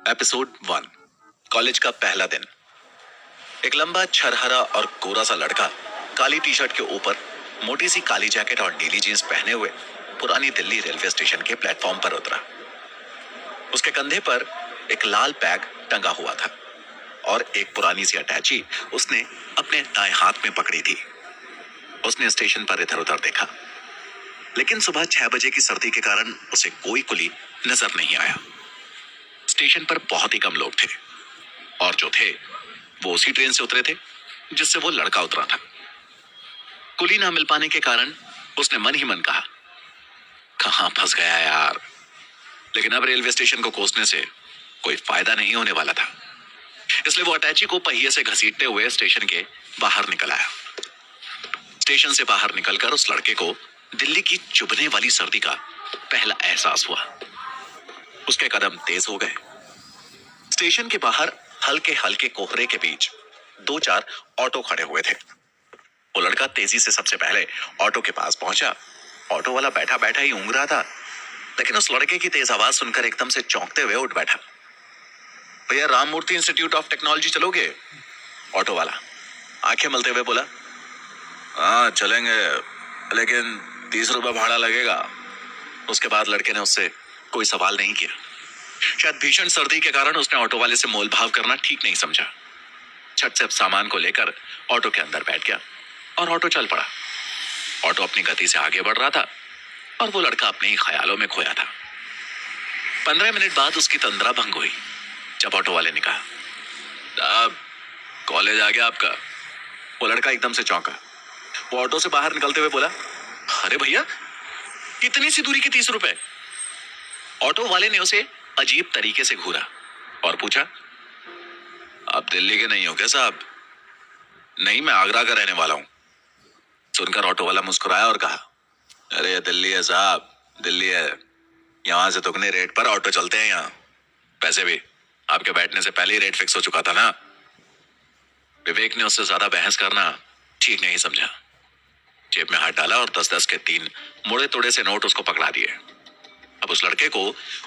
Episode 1। College का पहला दिन। एक लंबा छरहरा और गोरा सा लड़का काली टी शर्ट के ऊपर मोटी सी काली जैकेट और नीली जींस पहने हुए पुरानी दिल्ली रेलवे स्टेशन के प्लेटफॉर्म पर उतरा। उसके कंधे पर एक लाल बैग टंगा हुआ था और एक पुरानी सी अटैची उसने अपने दाएं हाथ में पकड़ी थी। उसने स्टेशन पर इधर उधर देखा, लेकिन सुबह 6 बजे की सर्दी के कारण उसे कोई कुली नजर नहीं आया। स्टेशन पर बहुत ही कम लोग थे और जो थे वो उसी ट्रेन से उतरे थे जिससे वो लड़का उतरा था। कुली ना मिल पाने के कारण उसने मन ही मन कहा, कहां फंस गया यार। लेकिन अब रेलवे स्टेशन को कोसने से कोई फायदा नहीं होने वाला था, इसलिए वो अटैची को पहिए से घसीटते हुए स्टेशन के बाहर निकल आया। स्टेशन से बाहर निकलकर उस लड़के को दिल्ली की चुभने वाली सर्दी का पहला एहसास हुआ। उसके कदम तेज हो गए। स्टेशन के बाहर हल्के हल्के कोहरे के बीच 2-4 ऑटो खड़े हुए थे। वो लड़का तेजी से सबसे पहले ऑटो के पास पहुंचा। ऑटो वाला बैठा बैठा ही ऊँग रहा था, लेकिन उस लड़के की तेज आवाज सुनकर एकदम से चौंकते हुए उठ बैठा। भैया राममूर्ति इंस्टीट्यूट ऑफ टेक्नोलॉजी चलोगे? ऑटो वाला आंखें मलते हुए बोला। हाँ चलेंगे, लेकिन 30 रुपए भाड़ा लगेगा। उसके बाद लड़के ने उससे कोई सवाल नहीं किया। शायद भीषण सर्दी के कारण उसने ऑटो वाले से मोल भाव करना ठीक नहीं समझा। झट से सामान को लेकर ऑटो के अंदर बैठ गया और ऑटो चल पड़ा। ऑटो अपनी गति से आगे बढ़ रहा था और वो लड़का अपने ही ख्यालों में खोया था। 15 मिनट बाद उसकी तंद्रा भंग हुई जब ऑटो वाले ने कहा, साहब कॉलेज आ गया आपका। वो लड़का एकदम से चौंका। वो ऑटो से बाहर निकलते हुए बोला, अरे भैया इतनी सी दूरी के 30 रुपए। ऑटो वाले ने उसे अजीब तरीके से घूरा और पूछा, आप दिल्ली के नहीं हो क्या साहब? नहीं, मैं आगरा का रहने वाला हूं। सुनकर ऑटो वाला मुस्कुराया और कहा, अरे दिल्ली है साहब, दिल्ली है। यहां से दुगने रेट पर ऑटो चलते हैं यहाँ। पैसे भी आपके बैठने से पहले ही रेट फिक्स हो चुका था ना। विवेक ने उससे ज्यादा बहस करना ठीक नहीं समझा। जेब में हाथ डाला और 10-10 के 3 मुड़े तोड़े से नोट उसको पकड़ा दिए। अब उस लड़के को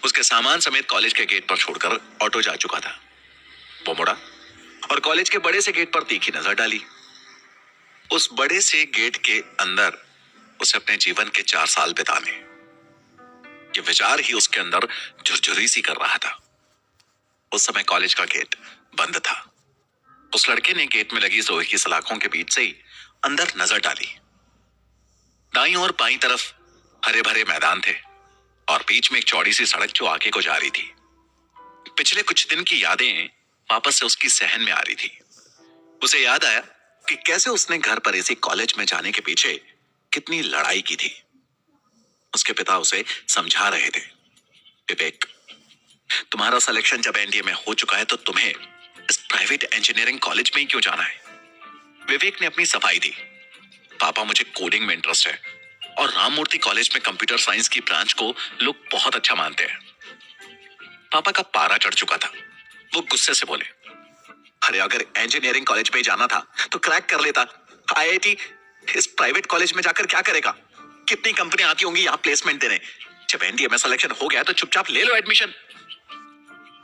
उसके सामान समेत कॉलेज के गेट पर छोड़कर ऑटो जा चुका था। वो मुड़ा और कॉलेज के बड़े से गेट पर तीखी नजर डाली। उस बड़े से गेट के अंदर उसे अपने जीवन के 4 साल बिताने, ये विचार ही उसके अंदर झुरझुरी सी कर रहा था। उस समय कॉलेज का गेट बंद था। उस लड़के ने गेट में लगी लोहे की सलाखों के बीच से ही अंदर नजर डाली। दाईं और बाईं तरफ हरे भरे मैदान थे और बीच में एक चौड़ी सी सड़क जो आगे को जा रही थी। पिछले कुछ दिन की यादें वापस से उसकी सहन में आ रही थी। उसे याद आया कि कैसे उसने घर पर इसी कॉलेज में जाने के पीछे कितनी लड़ाई की थी। उसके पिता उसे समझा रहे थे, विवेक तुम्हारा सिलेक्शन जब एनडीए में हो चुका है तो तुम्हें इस प्राइवेट इंजीनियरिंग कॉलेज में ही क्यों जाना है? विवेक ने अपनी सफाई दी, पापा मुझे कोडिंग में इंटरेस्ट है और राममूर्ति कॉलेज में कंप्यूटर साइंस की ब्रांच को लोग बहुत अच्छा मानते हैं। पापा का पारा चढ़ चुका था। वो गुस्से से बोले, अरे अगर इंजीनियरिंग कॉलेज में जाना था तो क्रैक कर लेता। आईआईटी इस प्राइवेट कॉलेज में जाकर क्या करेगा? कितनी कंपनियां आती होंगी यहाँ प्लेसमेंट देने। जब एनडीए में सिलेक्शन हो गया तो चुपचाप ले लो एडमिशन।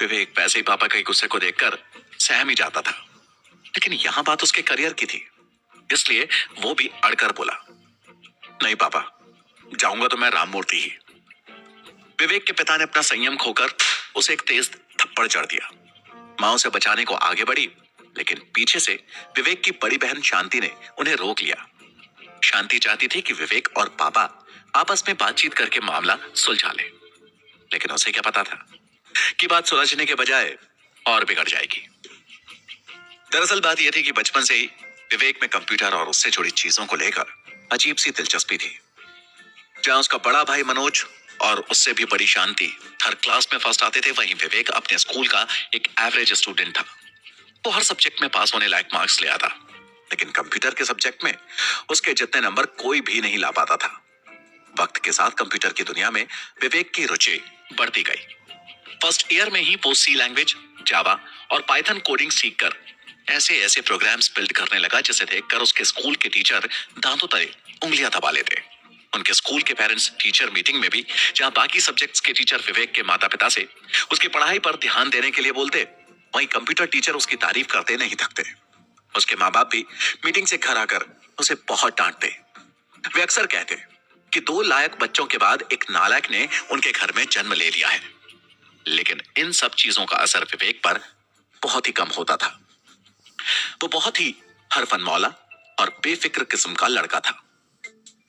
विवेक वैसे ही पापा के गुस्से को देखकर सहम ही जाता था, लेकिन यहां बात उसके करियर की थी, इसलिए वो भी अड़कर बोला, नहीं पापा, जाऊंगा तो मैं राममूर्ति ही। विवेक के पिता ने अपना संयम खोकर उसे एक तेज थप्पड़ जड़ दिया। मां उसे बचाने को आगे बढ़ी, लेकिन पीछे से विवेक की बड़ी बहन शांति ने उन्हें रोक लिया। शांति चाहती थी कि विवेक और पापा आपस में बातचीत करके मामला सुलझा ले, लेकिन उसे क्या पता था कि बात सुलझने के बजाय और बिगड़ जाएगी। दरअसल बात यह थी कि बचपन से ही विवेक में कंप्यूटर और उससे जुड़ी चीजों को लेकर अजीब सी दिलचस्पी थी। जहां उसका बड़ा भाई मनोज और उससे भी बड़ी शांति हर क्लास में फर्स्ट आते थे, वहीं विवेक अपने स्कूल का एक एवरेज स्टूडेंट था। वो हर सब्जेक्ट में पास होने लायक मार्क्स ले आता, लेकिन कंप्यूटर के सब्जेक्ट में उसके जितने नंबर कोई भी नहीं ला पाता था। वक्त के साथ कंप्यूटर की दुनिया में विवेक की रुचि बढ़ती गई। फर्स्ट ईयर में ही वो सी लैंग्वेज, जावा और पाइथन कोडिंग सीखकर ऐसे ऐसे प्रोग्राम्स बिल्ड करने लगा जिसे देखकर उसके स्कूल के टीचर दांतों तले उंगलियां दबा लेते। उनके स्कूल के पेरेंट्स टीचर मीटिंग में भी, जहां बाकी सब्जेक्ट्स के टीचर विवेक के माता पिता से उसकी पढ़ाई पर ध्यान देने के लिए बोलते, वहीं कंप्यूटर टीचर उसकी तारीफ करते नहीं थकते। उसके माँ बाप भी मीटिंग से घर आकर उसे बहुत डांटते। वे अक्सर कहते कि 2 लायक बच्चों के बाद एक नालायक ने उनके घर में जन्म ले लिया है। लेकिन इन सब चीजों का असर विवेक पर बहुत ही कम होता था। वो बहुत ही हरफन मौला और बेफिक्र किस्म का लड़का था।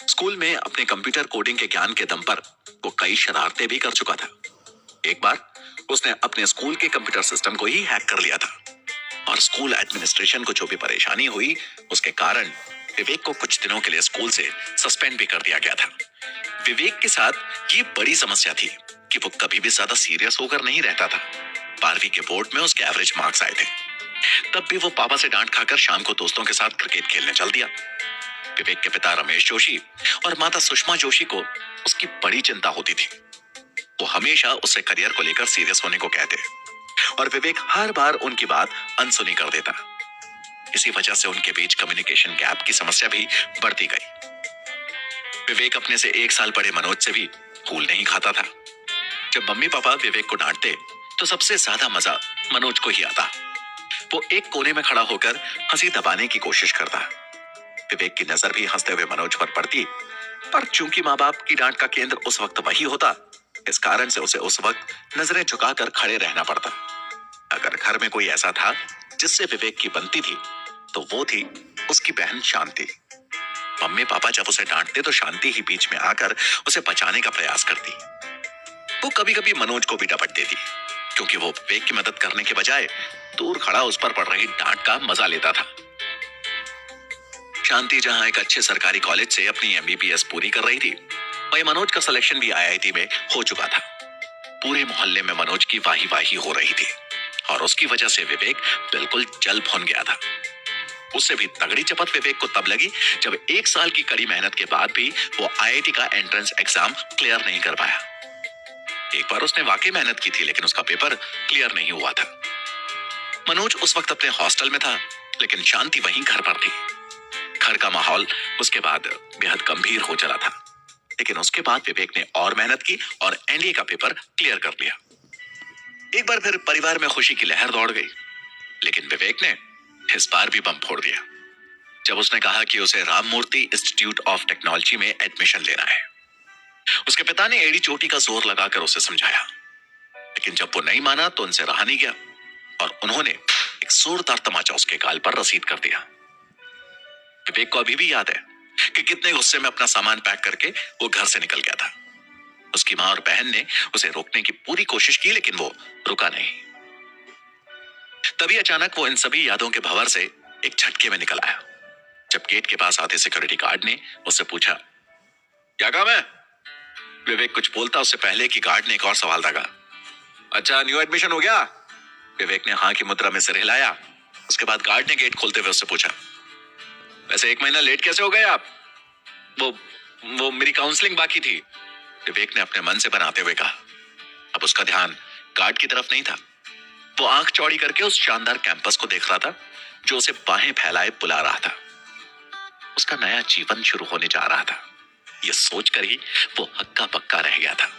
स्कूल में अपने कंप्यूटर कोडिंग के ज्ञान के दम पर वो कई शरारतें भी कर चुका था। एक बार उसने अपने स्कूल के कंप्यूटर सिस्टम को ही हैक कर लिया था और स्कूल एडमिनिस्ट्रेशन को जो भी परेशानी हुई, उसके कारण विवेक को कुछ दिनों के लिए स्कूल से सस्पेंड भी कर दिया गया था। विवेक के साथ ये बड़ी समस्या थी कि वो कभी भी ज्यादा सीरियस होकर नहीं रहता था। 12वीं के बोर्ड में उसके एवरेज मार्क्स आए थे। तब भी वो पापा से डांट खाकर शाम को दोस्तों के साथ क्रिकेट खेलने चल दिया। विवेक के पिता रमेश जोशी और माता सुषमा जोशी को उसकी बड़ी चिंता होती थी। वो हमेशा उससे करियर को लेकर सीरियस होने को कहते और विवेक हर बार उनकी बात अनसुनी कर देता। इसी वजह से उनके बीच कम्युनिकेशन गैप की समस्या भी बढ़ती गई। विवेक अपने से 1 साल बड़े मनोज से भी फूल नहीं खाता था। जब मम्मी पापा विवेक को डांटते तो सबसे ज्यादा मजा मनोज को ही आता। वो एक कोने में खड़ा होकर हंसी दबाने की कोशिश करता। विवेक की नजर भी हंसते हुए मनोज पर पड़ती, पर चूंकि माँ बाप की डांट का केंद्र उस वक्त वही होता, इस कारण से उसे उस वक्त नजरें झुकाकर खड़े रहना पड़ता। अगर घर में कोई ऐसा था जिससे विवेक की बनती थी तो वो थी उसकी बहन शांति। मम्मी पापा जब उसे डांटते तो शांति ही बीच में आकर उसे बचाने का प्रयास करती। वो कभी कभी मनोज को भी डपट देती, क्योंकि वो विवेक की मदद करने के बजाय दूर खड़ा उस पर पड़ रही डांट का मजा लेता था। शांति जहां एक अच्छे सरकारी कॉलेज से अपनी एमबीबीएस पूरी कर रही थी, वहीं मनोज का सिलेक्शन भी आईआईटी में हो चुका था। पूरे मोहल्ले में मनोज की वाही वाही हो रही थी और उसकी वजह से विवेक बिल्कुल जल भुन गया था। उससे भी तगड़ी चपत विवेक को तब लगी जब 1 साल की कड़ी मेहनत के बाद भी वो आईआईटी का एंट्रेंस एग्जाम क्लियर नहीं कर पाया। एक बार उसने वाकई मेहनत की थी, लेकिन उसका पेपर क्लियर नहीं हुआ था। मनोज उस वक्त अपने हॉस्टल में था, लेकिन शांति वहीं घर पर थी। घर का माहौल उसके बाद बेहद गंभीर हो चला था, लेकिन उसके बाद विवेक ने और मेहनत की और एनडीए का पेपर क्लियर कर लिया। एक बार फिर परिवार में खुशी की लहर दौड़ गई, लेकिन विवेक ने इस बार भी बम फोड़ दिया जब उसने कहा कि उसे राममूर्ति इंस्टीट्यूट ऑफ टेक्नोलॉजी में एडमिशन लेना है। उसके पिता ने एड़ी चोटी का जोर लगाकर उसे समझाया, लेकिन जब वो नहीं माना तो उनसे रहा नहीं गया और उन्होंने एक जोरदार तमाचा उसके गाल पर रसीद कर दिया। विवेक को अभी भी याद है कि कितने गुस्से में अपना सामान पैक करके वो घर से निकल गया था। उसकी माँ और बहन ने उसे रोकने की पूरी कोशिश की, लेकिन वो रुका नहीं। तभी अचानक वो इन सभी यादों के भंवर से एक झटके में निकल आया। जब गेट के पास आते सिक्योरिटी गार्ड ने उससे पूछा, क्या काम है? विवेक कुछ बोलता उससे पहले कि गार्ड ने एक और सवाल दागा। अच्छा, न्यू एडमिशन हो गया? विवेक ने हाँ की मुद्रा में सिर हिलाया। उसके बाद गार्ड ने गेट खोलते हुए उससे पूछा, वैसे 1 महीना लेट कैसे हो गए आप? वो मेरी काउंसलिंग बाकी थी, विवेक ने अपने मन से बनाते हुए कहा। अब उसका ध्यान गार्ड की तरफ नहीं था। वो आंख चौड़ी करके उस शानदार कैंपस को देख रहा था जो उसे बाहें फैलाए बुला रहा था। उसका नया जीवन शुरू होने जा रहा था, यह सोचकर ही वो हक्का पक्का रह गया था।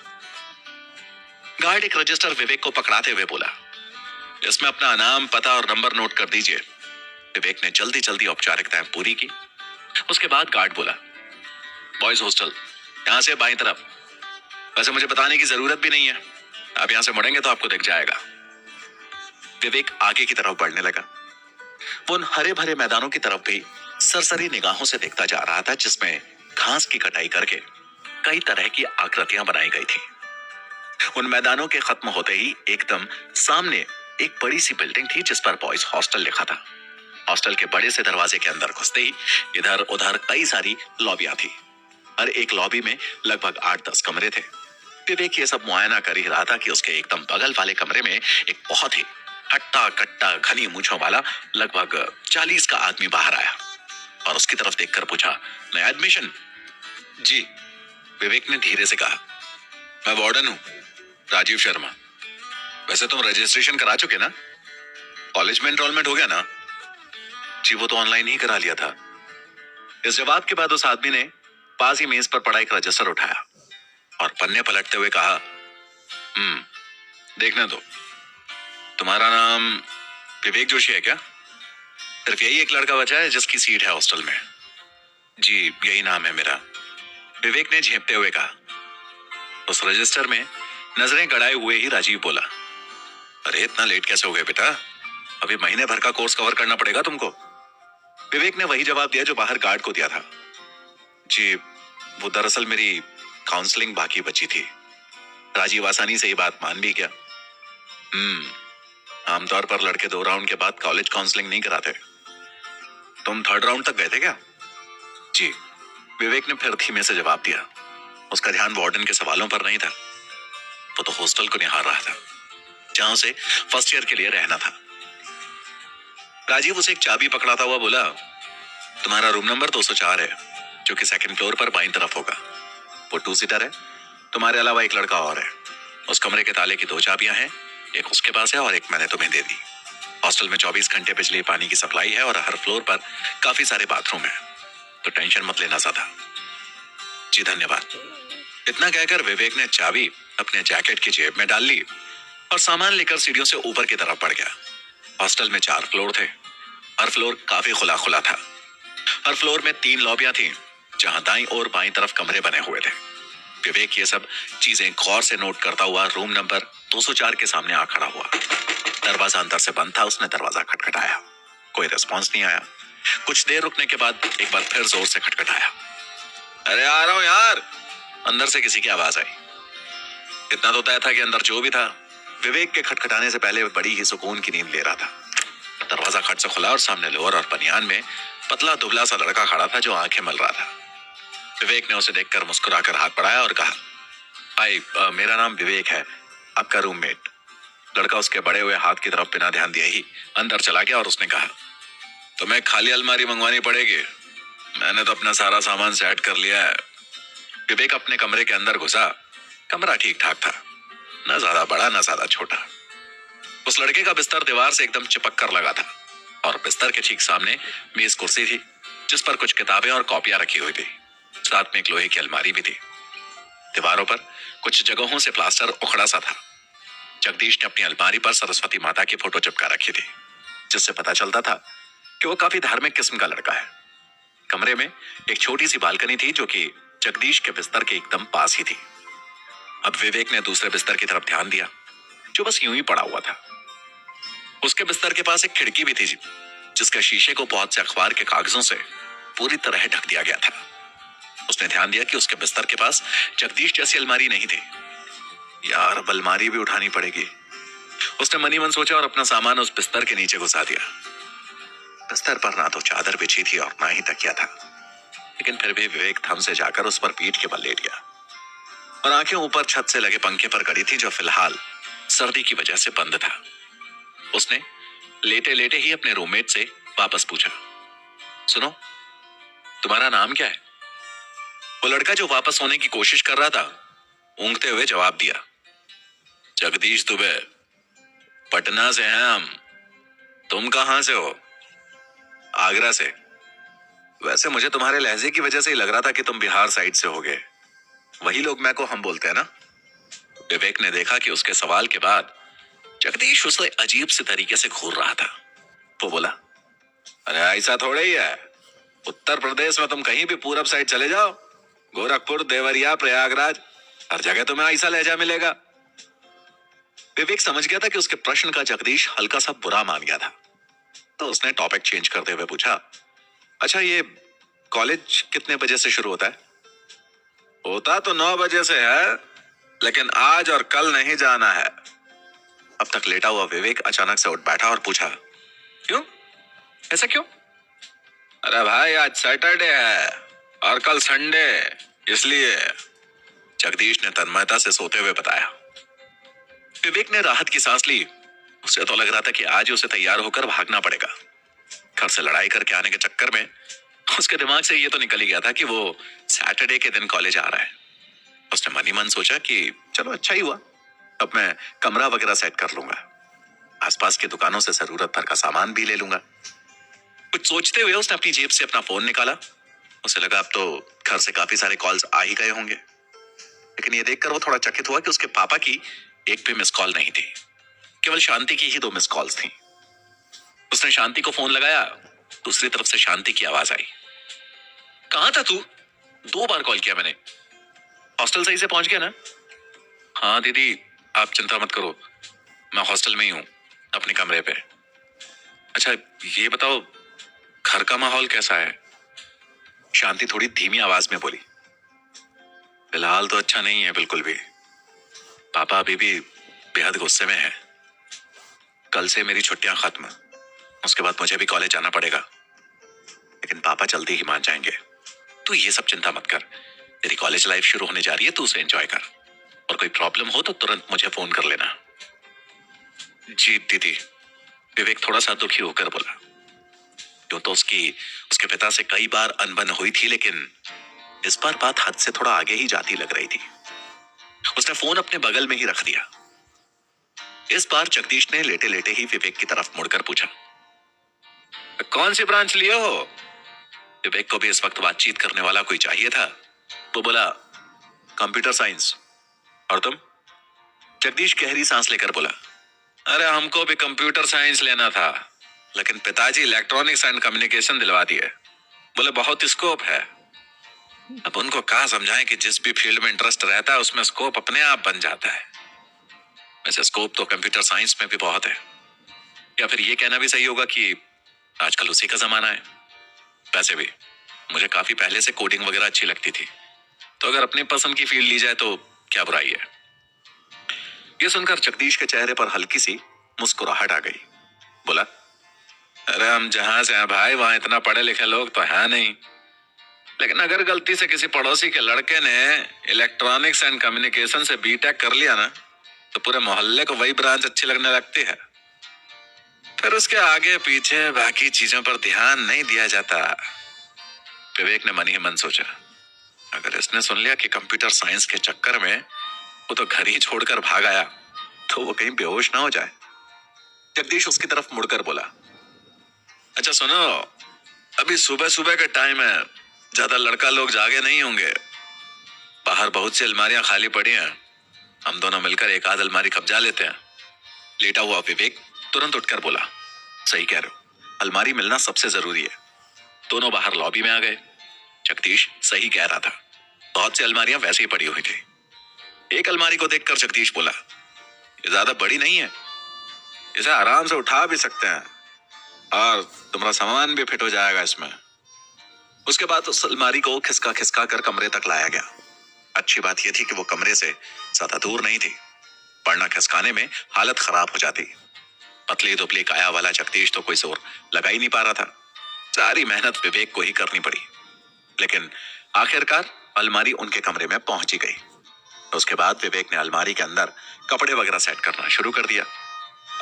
गार्ड एक रजिस्टर विवेक को पकड़ाते हुए बोला, इसमें अपना नाम, पता और नंबर नोट कर दीजिए। विवेक ने जल्दी जल्दी औपचारिकताएं पूरी की। उसके बाद गार्ड बोला, बॉयज हॉस्टल, यहां से बाईं तरफ। वैसे मुझे बताने की जरूरत भी नहीं है, आप यहां से मुड़ेंगे तो आपको दिख जाएगा। विवेक आगे की तरफ बढ़ने लगा। वो उन हरे भरे मैदानों की तरफ भी सरसरी निगाहों से देखता जा रहा था, जिसमें घास की कटाई करके कई तरह की आकृतियां बनाई गई थी। उन मैदानों के खत्म होते ही एकदम सामने एक बड़ी सी बिल्डिंग थी जिस पर बॉयज हॉस्टल लिखा था। हॉस्टल के बड़े से दरवाजे के अंदर घुसते ही इधर उधर कई सारी लॉबियां थी। हर एक लॉबी में लगभग 8-10 कमरे थे। विवेक ये सब मुआयना कर ही रहा था कि उसके एकदम बगल वाले कमरे में एक बहुत ही हट्टा कट्टा घनी मूंछों वाला लगभग 40 का आदमी बाहर आया और उसकी तरफ देखकर पूछा, नया एडमिशन? जी, विवेक ने धीरे से कहा। मैं वार्डन हूं, राजीव शर्मा। वैसे तुम रजिस्ट्रेशन करा चुके ना? कॉलेज में एनरोलमेंट हो गया ना? जी, वो तो ऑनलाइन ही करा लिया था। इस जवाब के बाद उस आदमी ने पास ही मेज पर पड़ा एक रजिस्टर उठाया और पन्ने पलटते हुए कहा, देखने दो। तुम्हारा नाम विवेक जोशी है क्या? सिर्फ यही एक लड़का बचा है जिसकी सीट है हॉस्टल में। जी यही नाम है मेरा, विवेक ने झेपते हुए कहा। उस रजिस्टर में नजरें गड़ाए हुए ही राजीव बोला, अरे इतना लेट कैसे हो गए बेटा? अभी महीने भर का कोर्स कवर करना पड़ेगा तुमको। विवेक ने वही जवाब दिया जो बाहर गार्ड को दिया था। जी वो दरअसल मेरी काउंसलिंग बाकी बची थी। राजीव आसानी से ये बात मान भी गया। आमतौर पर लड़के 2 राउंड के बाद कॉलेज काउंसलिंग नहीं कराते। तुम 3rd राउंड तक गए थे क्या? जी, विवेक ने फिर धीमे से जवाब दिया। उसका ध्यान वार्डन के सवालों पर नहीं था, वो तो हॉस्टल को निहार रहा था जहां उसे फर्स्ट ईयर के लिए रहना था। राजीव उसे एक चाबी पकड़ाता हुआ बोला, तुम्हारा रूम नंबर 204 है जो कि 2nd फ्लोर पर बाईं तरफ होगा। वो 2 सीटर है। तुम्हारे अलावा एक लड़का और है। उस कमरे के ताले की 2 चाबियां हैं, एक उसके पास है और एक मैंने तुम्हें दे दी। हॉस्टल में 24 घंटे बिजली पानी की सप्लाई है और हर फ्लोर पर काफी सारे बाथरूम है, तो टेंशन मत लेना ज्यादा। जी धन्यवाद। इतना कहकर विवेक ने चाबी अपने जैकेट की जेब में डाल ली और सामान लेकर सीढ़ियों से ऊपर की तरफ बढ़ गया। हॉस्टल में 4 फ्लोर थे। हर फ्लोर काफी खुला खुला था। हर फ्लोर में 3 लॉबियां थी जहां दाईं और बाईं तरफ कमरे बने हुए थे। विवेक ये सब चीजें गौर से नोट करता हुआ रूम नंबर 204 के सामने आ खड़ा हुआ। दरवाजा अंदर से बंद था। उसने दरवाजा खटखटाया, कोई रिस्पॉन्स नहीं आया। कुछ देर रुकने के बाद एक बार फिर जोर से खटखटाया। अरे आ रहा हूं यार, अंदर से किसी की आवाज आई। इतना तो तय था कि अंदर जो भी था विवेक के खटखटाने से पहले बड़ी ही सुकून की नींद ले रहा था। दरवाजा खट से खुला और सामने लोअर और बनियान में पतला दुबला सा लड़का खड़ा था जो आंखें मल रहा था। विवेक ने उसे देखकर मुस्कुराकर हाथ बढ़ाया और कहा, हाय मेरा नाम विवेक है, आपका रूममेट। लड़का उसके बड़े हुए हाथ की तरफ बिना ध्यान दिए ही अंदर चला गया और उसने कहा, तुम्हें खाली अलमारी मंगवानी पड़ेगी, मैंने तो अपना सारा सामान सेट कर लिया है। विवेक अपने कमरे के अंदर घुसा। कमरा ठीक ठाक था, न ज्यादा बड़ा न ज्यादा छोटा। उस लड़के का बिस्तर दीवार से एकदम चिपक कर लगा था और बिस्तर के ठीक सामने मेज कुर्सी थी जिस पर कुछ किताबें और कॉपियां रखी हुई थी। साथ में एक लोहे की अलमारी भी थी। दीवारों पर कुछ जगहों से प्लास्टर उखड़ा सा था। जगदीश ने अपनी अलमारी पर सरस्वती माता की फोटो चिपका रखी थी जिससे पता चलता था कि वो काफी धार्मिक किस्म का लड़का है। कमरे में एक छोटी सी बालकनी थी जो कि जगदीश के बिस्तर के एकदम पास ही थी। अब विवेक ने दूसरे बिस्तर की तरफ ध्यान दिया जो बस यूं ही पड़ा हुआ था। उसके बिस्तर के पास एक खिड़की भी थी जिसके शीशे को बहुत से अखबार के कागजों से पूरी तरह ढक दिया गया था। उसने ध्यान दिया कि उसके बिस्तर के पास जगदीश जैसी अलमारी नहीं थी। यार अब अलमारी भी उठानी पड़ेगी, उसने मनी मन सोचा और अपना सामान उस बिस्तर के नीचे घुसा दिया। बिस्तर पर ना तो चादर बिछी थी और ना ही तकिया था, लेकिन फिर भी विवेक थम से जाकर उस पर पीठ के बल लेट गया और आंखें ऊपर छत से लगे पंखे पर गड़ी थी जो फिलहाल सर्दी की वजह से बंद था। उसने लेटे लेटे ही अपने रूममेट से वापस पूछा, सुनो तुम्हारा नाम क्या है? वो लड़का जो वापस होने की कोशिश कर रहा था ऊँघते हुए जवाब दिया, जगदीश दुबे, पटना से हैं हम। तुम कहां से हो? आगरा से। वैसे मुझे तुम्हारे लहजे की वजह से ही लग रहा था कि तुम बिहार साइड से होगे। वही लोग मैं को हम बोलते हैं ना। विवेक ने देखा कि उसके सवाल के बाद जगदीश उसे अजीब से तरीके से घूर रहा था। वो बोला, अरे ऐसा थोड़ा ही है, उत्तर प्रदेश में तुम कहीं भी पूरब साइड चले जाओ, गोरखपुर, देवरिया, प्रयागराज, हर जगह तुम्हें ऐसा लहजा मिलेगा। विवेक समझ गया था कि उसके प्रश्न का जगदीश हल्का सा बुरा मान गया था, तो उसने टॉपिक चेंज करते हुए पूछा, अच्छा ये कॉलेज कितने बजे से शुरू होता है? होता तो 9 बजे से है, लेकिन आज और कल नहीं जाना है। अब तक लेटा हुआ विवेक अचानक से उठ बैठा और पूछा, क्यों? ऐसा क्यों? अरे भाई आज सैटरडे है और कल संडे, इसलिए। जगदीश ने तन्मयता से सोते हुए बताया। विवेक ने राहत की सांस ली। उसे तो लग रहा था कि आज उसे तैयार होकर भागना पड़ेगा। घर से लड़ाई करके आने के चक्कर में उसके दिमाग से ये तो निकल ही गया था कि वो सैटरडे के दिन कॉलेज आ रहा है। उसने मन ही मन सोचा कि चलो अच्छा ही हुआ, अब मैं कमरा वगैरह सेट कर लूंगा, आसपास की दुकानों से जरूरत भर का सामान भी ले लूंगा। कुछ सोचते हुए उसने अपनी जेब से अपना फोन निकाला उसे लगा अब तो घर से काफी सारे कॉल्स आ ही गए होंगे, लेकिन ये देखकर वो थोड़ा चकित हुआ कि उसके पापा की एक भी मिस कॉल नहीं थी, केवल शांति की ही 2 मिस कॉल्स थी। उसने शांति को फोन लगाया, दूसरी तरफ से शांति की आवाज आई, कहां था तू? 2 बार कॉल किया मैंने। हॉस्टल सही से पहुंच गया ना? हाँ दीदी, आप चिंता मत करो, मैं हॉस्टल में ही हूँ, अपने कमरे पे। अच्छा ये बताओ, घर का माहौल कैसा है? शांति थोड़ी धीमी आवाज में बोली, फिलहाल तो अच्छा नहीं है बिल्कुल भी। पापा अभी भी बेहद गुस्से में है। कल से मेरी छुट्टियां खत्म, उसके बाद मुझे भी कॉलेज जाना पड़ेगा, लेकिन पापा जल्दी ही मान जाएंगे। तू ये सब चिंता मत कर, तेरी कॉलेज लाइफ शुरू होने जा रही है, तू उसे एंजॉय कर, और कोई प्रॉब्लम हो तो तुरंत मुझे फोन कर लेना। जी दीदी, विवेक थोड़ा सा दुखी होकर बोला। यूं तो उसके पिता से कई बार अनबन हुई थी, लेकिन इस बार बात हद से थोड़ा आगे ही जाती लग रही थी। उसने फोन अपने बगल में ही रख दिया। इस बार जगदीश ने लेटे लेटे ही विवेक की तरफ मुड़कर पूछा, कौन सी ब्रांच लिए हो? विवेक को भी इस वक्त बातचीत करने वाला कोई चाहिए था। वो बोला, कंप्यूटर साइंस। और तुम? जगदीश गहरी सांस लेकर बोला, अरे हमको भी कंप्यूटर साइंस लेना था, लेकिन पिताजी इलेक्ट्रॉनिक्स एंड कम्युनिकेशन दिलवा दिए, बोले बहुत स्कोप है। अब उनको कहा समझाएं कि जिस भी फील्ड में इंटरेस्ट रहता है उसमें स्कोप अपने आप बन जाता है। वैसे स्कोप तो कंप्यूटर साइंस में भी बहुत है, या फिर ये कहना भी सही होगा कि आजकल उसी का जमाना है। वैसे भी मुझे काफी पहले से कोडिंग वगैरह अच्छी लगती थी, तो अगर अपनी पसंद की फील्ड ली जाए तो क्या बुराई है। यह सुनकर जगदीश के चेहरे पर हल्की सी मुस्कुराहट आ गई। बोला, अरे हम जहां से हैं भाई, वहां इतना पढ़े लिखे लोग तो है नहीं, लेकिन अगर गलती से किसी पड़ोसी के लड़के ने इलेक्ट्रॉनिक्स एंड कम्युनिकेशन से बीटेक कर लिया ना, तो पूरे मोहल्ले को वही ब्रांच अच्छी लगने लगती है। फिर उसके आगे पीछे बाकी चीजों पर ध्यान नहीं दिया जाता। विवेक ने मन ही मन सोचा, अगर इसने सुन लिया कि कंप्यूटर साइंस के चक्कर में वो तो घर ही छोड़कर भाग आया, तो वो कहीं बेहोश ना हो जाए। जगदीश उसकी तरफ मुड़कर बोला, अच्छा सुनो, अभी सुबह सुबह का टाइम है, ज्यादा लड़का लोग जागे नहीं होंगे, बाहर बहुत सी अलमारियां खाली पड़ी हैं, हम दोनों मिलकर एक आध अलमारी कब्जा लेते हैं। लेटा हुआ विवेक तुरंत उठकर बोला, सही कह रहे हो, अलमारी मिलना सबसे जरूरी है। दोनों बाहर लॉबी में आ गए। जगदीश सही कह रहा था, बहुत सी अलमारियां वैसे ही पड़ी हुई थी। एक अलमारी को देखकर जगदीश बोला, ये ज्यादा बड़ी नहीं है, इसे आराम से उठा भी सकते हैं, और तुम्हारा सामान भी फिट हो जाएगा इसमें। उसके बाद उस अलमारी को खिसका खिसका कर कमरे तक लाया गया। अच्छी बात यह थी कि वो कमरे से ज्यादा दूर नहीं थी, वरना खिसकाने में हालत खराब हो जाती। पतली दुबली काया वाला जगदीश तो कोई जोर लगा ही नहीं पा रहा था। सारी मेहनत विवेक को ही करनी पड़ी, लेकिन आखिरकार अलमारी उनके कमरे में पहुंच ही गई। उसके बाद विवेक ने अलमारी के अंदर कपड़े वगैरह सेट करना शुरू कर दिया।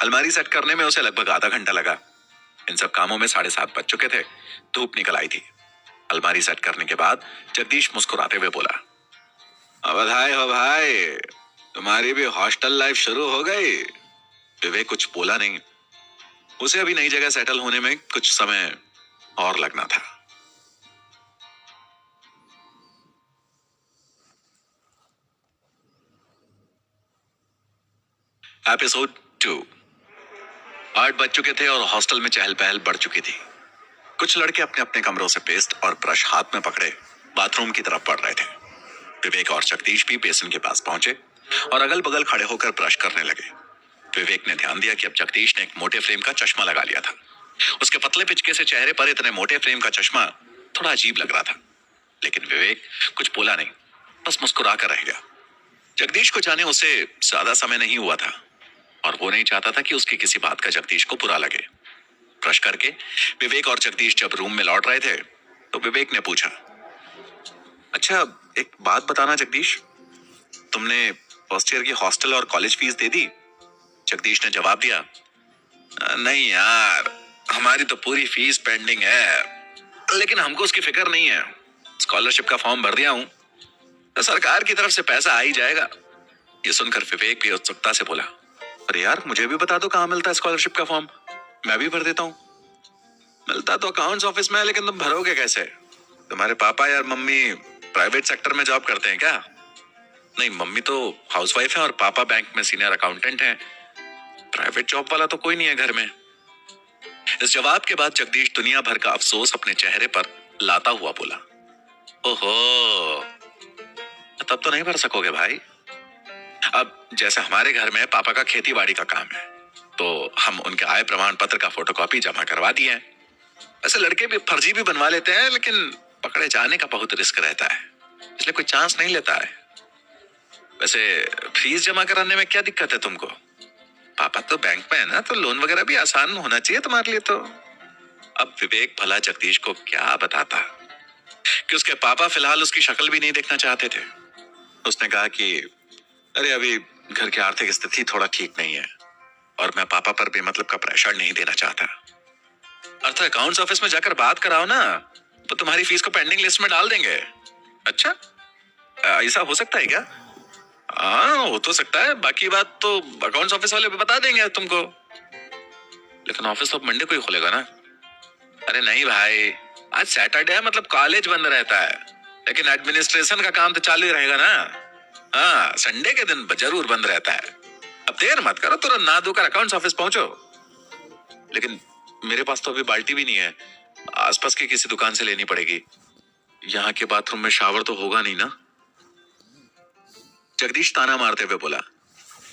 अलमारी सेट करने में उसे लगभग आधा घंटा लगा। इन सब कामों में 7:30 बज चुके थे, धूप निकल आई थी। अलमारी सेट करने के बाद जगदीश मुस्कुराते हुए बोला, बधाई हो भाई, तुम्हारी भी हॉस्टल लाइफ शुरू हो गई। विवेक कुछ बोला नहीं, उसे अभी नई जगह सेटल होने में कुछ समय और लगना था। एपिसोड 2। 8 बज चुके थे और हॉस्टल में चहल पहल बढ़ चुकी थी। कुछ लड़के अपने अपने कमरों से पेस्ट और ब्रश हाथ में पकड़े बाथरूम की तरफ बढ़ रहे थे। विवेक और जगदीश भी बेसिन के पास पहुंचे और अगल बगल खड़े होकर ब्रश करने लगे। विवेक ने ध्यान दिया कि अब जगदीश ने एक मोटे फ्रेम का चश्मा लगा लिया था। उसके पतले पिचके से चेहरे पर इतने मोटे फ्रेम का चश्मा थोड़ा अजीब लग रहा था, लेकिन विवेक कुछ बोला नहीं, बस मुस्कुरा कर रह गया। जगदीश को जाने उसे ज्यादा समय नहीं हुआ था, और वो नहीं चाहता था कि उसकी किसी बात का जगदीश को बुरा लगे। ब्रश करके विवेक और जगदीश जब रूम में लौट रहे थे, तो विवेक ने पूछा, अच्छा एक बात बताना जगदीश, तुमने फर्स्ट ईयर की हॉस्टल और कॉलेज फीस दे दी? जगदीश ने जवाब दिया, नहीं यार, हमारी तो पूरी फीस पेंडिंग है, लेकिन हमको उसकी फिक्र नहीं है। स्कॉलरशिप का फॉर्म भर दिया हूं, तो सरकार की तरफ से पैसा आ ही जाएगा। ये सुनकर विवेक भी उत्सुकता से बोला, अरे यार मुझे भी बता दो कहाँ मिलता है स्कॉलरशिप का फॉर्म, मैं भी भर देता हूँ। मिलता तो अकाउंट्स ऑफिस में है, लेकिन तुम भरोगे कैसे? तुम्हारे पापा या मम्मी प्राइवेट सेक्टर में जॉब करते हैं क्या? नहीं, मम्मी तो हाउसवाइफ है और पापा बैंक में सीनियर अकाउंटेंट हैं। प्राइवेट जॉब वाला तो कोई नहीं है घर में। इस जवाब के बाद जगदीश दुनिया भर का अफसोस अपने चेहरे पर लाता हुआ बोला, ओहो, तब तो नहीं भर सकोगे भाई। अब जैसे हमारे घर में पापा का खेती बाड़ी का काम है, तो हम उनके आय प्रमाण पत्र का फोटोकॉपी जमा करवा दिए हैं। वैसे लड़के भी फर्जी भी बनवा लेते हैं, लेकिन पकड़े जाने का बहुत रिस्क रहता है, इसलिए कोई चांस नहीं लेता है। वैसे फीस जमा कराने में क्या दिक्कत है तुमको? पापा तो बैंक में है ना, तो लोन वगैरह भी आसान होना चाहिए तुम्हारे लिए। तो अब विवेक भला जगदीश को क्या बताता कि उसके पापा फिलहाल उसकी शक्ल भी नहीं देखना चाहते थे। उसने कहा कि अरे अभी घर की आर्थिक स्थिति थोड़ा ठीक नहीं है और मैं पापा पर बेमतलब का प्रेशर नहीं देना चाहता। अर्थ अकाउंट्स ऑफिस में जाकर बात कराओ ना, तो तुम्हारी फीस को पेंडिंग लिस्ट में डाल देंगे। अच्छा, ऐसा हो सकता है क्या? हाँ, हो तो सकता है, बाकी बात तो अकाउंट्स ऑफिस वाले बता देंगे तुमको। लेकिन ऑफिस तो मंडे को ही खुलेगा ना? अरे नहीं भाई, आज सैटरडे है, मतलब कॉलेज बंद रहता है, लेकिन एडमिनिस्ट्रेशन का काम तो चालू ही रहेगा ना। हाँ, संडे के दिन जरूर बंद रहता है। अब देर मत करो, तुरंत नहा धोकर अकाउंट्स ऑफिस पहुंचो। लेकिन मेरे पास तो अभी बाल्टी भी नहीं है, आसपास की किसी दुकान से लेनी पड़ेगी। यहाँ के बाथरूम में शावर तो होगा नहीं ना? जगदीश ताना मारते हुए बोला,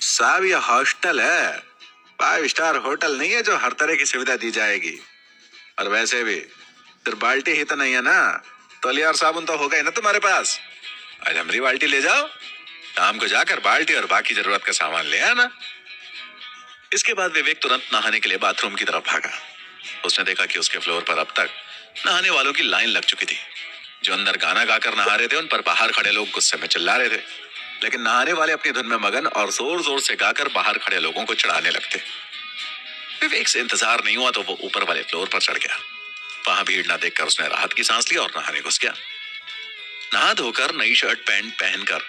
साहब ये हॉस्टल है, 5 स्टार होटल नहीं है जो हर तरह की सुविधा दी जाएगी। और वैसे भी सिर्फ बाल्टी ही तो नहीं है ना, तौलिया और साबुन तो होगा ही ना तुम्हारे पास। आज हमारी बाल्टी ले जाओ, शाम को जाकर बाल्टी और बाकी जरूरत का सामान ले आना। इसके बाद विवेक तुरंत नहाने के लिए बाथरूम की तरफ भागा। उसने देखा कि उसके फ्लोर पर अब तक नहाने वालों की लाइन लग चुकी थी। जो अंदर गाना गाकर नहा रहे थे, उन पर बाहर खड़े लोग गुस्से में चिल्ला रहे थे, लेकिन नहाने वाले अपनी धुन में मगन और जोर जोर से गाकर बाहर खड़े लोगों को चिढ़ाने लगते। विवेक से इंतजार नहीं हुआ तो वो ऊपर वाले फ्लोर पर चढ़ गया। वहां भीड़ ना देखकर उसने राहत की सांस ली और नहाने घुस गया। नहा धोकर नई शर्ट पैंट पहनकर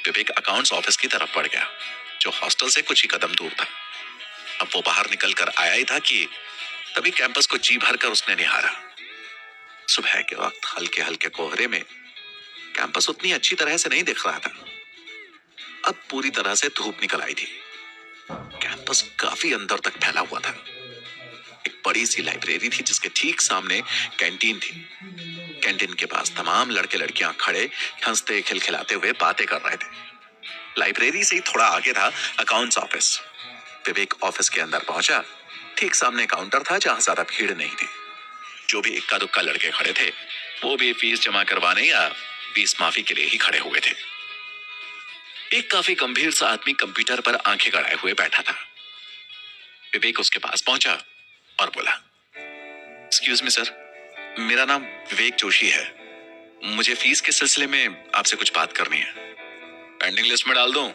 विवेक अकाउंट्स ऑफिस की तरफ बढ़ गया, जो हॉस्टल से कुछ ही कदम दूर था। अब वो बाहर निकल कर आया ही था कि तभी कैंपस को जी भरकर उसने निहारा। सुबह के वक्त हल्के हल्के कोहरे में कैंपस उतनी अच्छी तरह से नहीं दिख रहा था। अब पूरी तरह से धूप निकल आई थी। कैंपस काफी अंदर तक फैला हुआ था। एक बड़ी सी लाइब्रेरी थी जिसके ठीक सामने कैंटीन थी। कैंटीन के पास तमाम लड़के लड़कियां खड़े हंसते खिलखिलाते हुए बातें कर रहे थे। लाइब्रेरी से ही थोड़ा आगे था अकाउंट्स ऑफिस। विवेक ऑफिस के अंदर पहुंचा। ठीक सामने काउंटर था जहां ज्यादा भीड़ नहीं थी। जो भी इक्का दुक्का लड़के खड़े थे, वो भी फीस जमा करवाने या फीस माफी के लिए ही खड़े हुए थे। एक काफी गंभीर सा आदमी कंप्यूटर पर आंखें गड़ाए हुए बैठा था। विवेक उसके पास पहुंचा और बोला, एक्सक्यूज मी सर, मेरा नाम विवेक जोशी है। मुझे फीस के सिलसिले में आपसे कुछ बात करनी है। पेंडिंग लिस्ट में डाल दूं?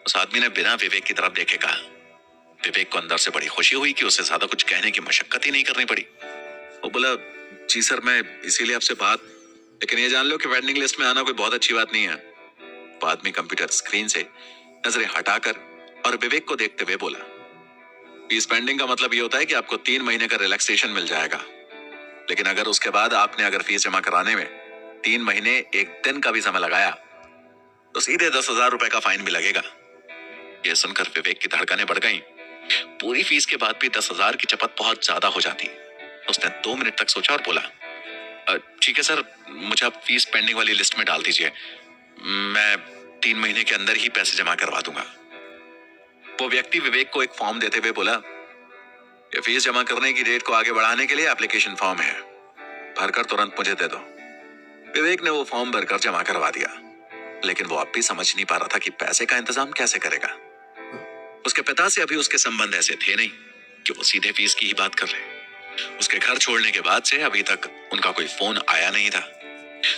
उस आदमी ने बिना विवेक की तरफ देखे कहा। विवेक को अंदर से बड़ी खुशी हुई कि उसे ज्यादा कुछ कहने की मशक्कत ही नहीं करनी पड़ी। वो बोला, जी सर, मैं इसीलिए आपसे बात, लेकिन ये जान लो कि पेंडिंग लिस्ट में आना कोई बहुत अच्छी बात नहीं है। वो आदमी कंप्यूटर स्क्रीन से नजरें हटाकर और विवेक को देखते हुए बोला, फीस पेंडिंग का मतलब ये होता है कि आपको 3 महीने का रिलैक्सेशन मिल जाएगा, लेकिन अगर उसके बाद आपने अगर फीस जमा कराने में 3 महीने 1 दिन का भी समय लगाया तो सीधे 10,000 रुपए का फाइन भी लगेगा। यह सुनकर विवेक की धड़कनें बढ़ गईं। पूरी फीस के बाद भी 10,000 की चपत बहुत ज्यादा हो जाती। उसने 2 मिनट तक सोचा और बोला, ठीक है सर, मुझे आप फीस पेंडिंग वाली लिस्ट में डाल दीजिए, मैं 3 महीने के अंदर ही पैसे जमा करवा दूंगा। वो व्यक्ति विवेक को एक फॉर्म देते हुए बोला, ये फीस जमा करने की डेट को आगे बढ़ाने के लिए एप्लीकेशन फॉर्म है, भरकर तुरंत मुझे दे दो। विवेक ने वो फॉर्म भरकर जमा करवा दिया, लेकिन वो अब भी समझ नहीं पा रहा था कि पैसे का इंतजाम कैसे करेगा। उसके पिता से अभी उसके संबंध ऐसे थे नहीं कि वो सीधे फीस की ही बात कर रहे। उसके घर छोड़ने के बाद से अभी तक उनका कोई फोन आया नहीं था,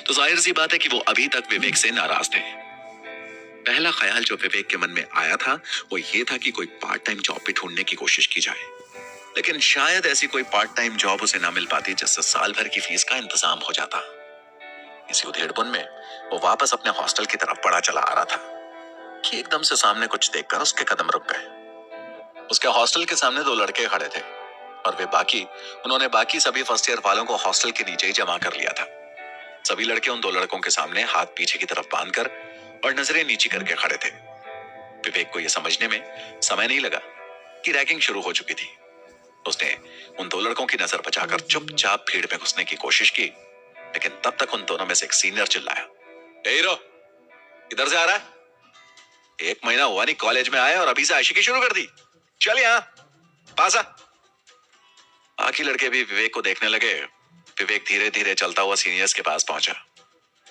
तो जाहिर सी बात है कि वो अभी तक विवेक से नाराज थे। पहला ख्याल जो विवेक के मन में आया था वो ये था कि कोई पार्ट टाइम जॉब भी ढूंढने की कोशिश की जाए, लेकिन शायद ऐसी कोई पार्ट टाइम जॉब उसे ना मिल पाती जिससे साल भर की फीस का इंतजाम हो जाता। इसी उधेड़बुन में वो वापस अपने हॉस्टल की तरफ बढ़ा चला आ रहा था कि एकदम से सामने कुछ देखकर उसके कदम रुक गए। उसके हॉस्टल के सामने 2 लड़के खड़े थे और उन्होंने बाकी सभी फर्स्ट ईयर वालों को हॉस्टल के नीचे ही जमा कर लिया था। सभी लड़के उन दो लड़कों के सामने हाथ पीछे की तरफ बांधकर और नजरें नीची करके खड़े थे। विवेक को यह समझने में समय नहीं लगा कि रैगिंग शुरू हो चुकी थी। उसने उन दो लड़कों की नजर बचाकर चुपचाप भीड़ में घुसने की कोशिश की, लेकिन तब तक उन दोनों में से एक सीनियर चिल्लाया, ए हीरो, इधर से आ रहा है? 1 महीना हुआ नहीं कॉलेज में आया और अभी से आशिकी शुरू कर दी। चल यहाँ पास आ। बाकी लड़के भी विवेक को देखने लगे। विवेक धीरे धीरे चलता हुआ सीनियर्स के पास पहुंचा।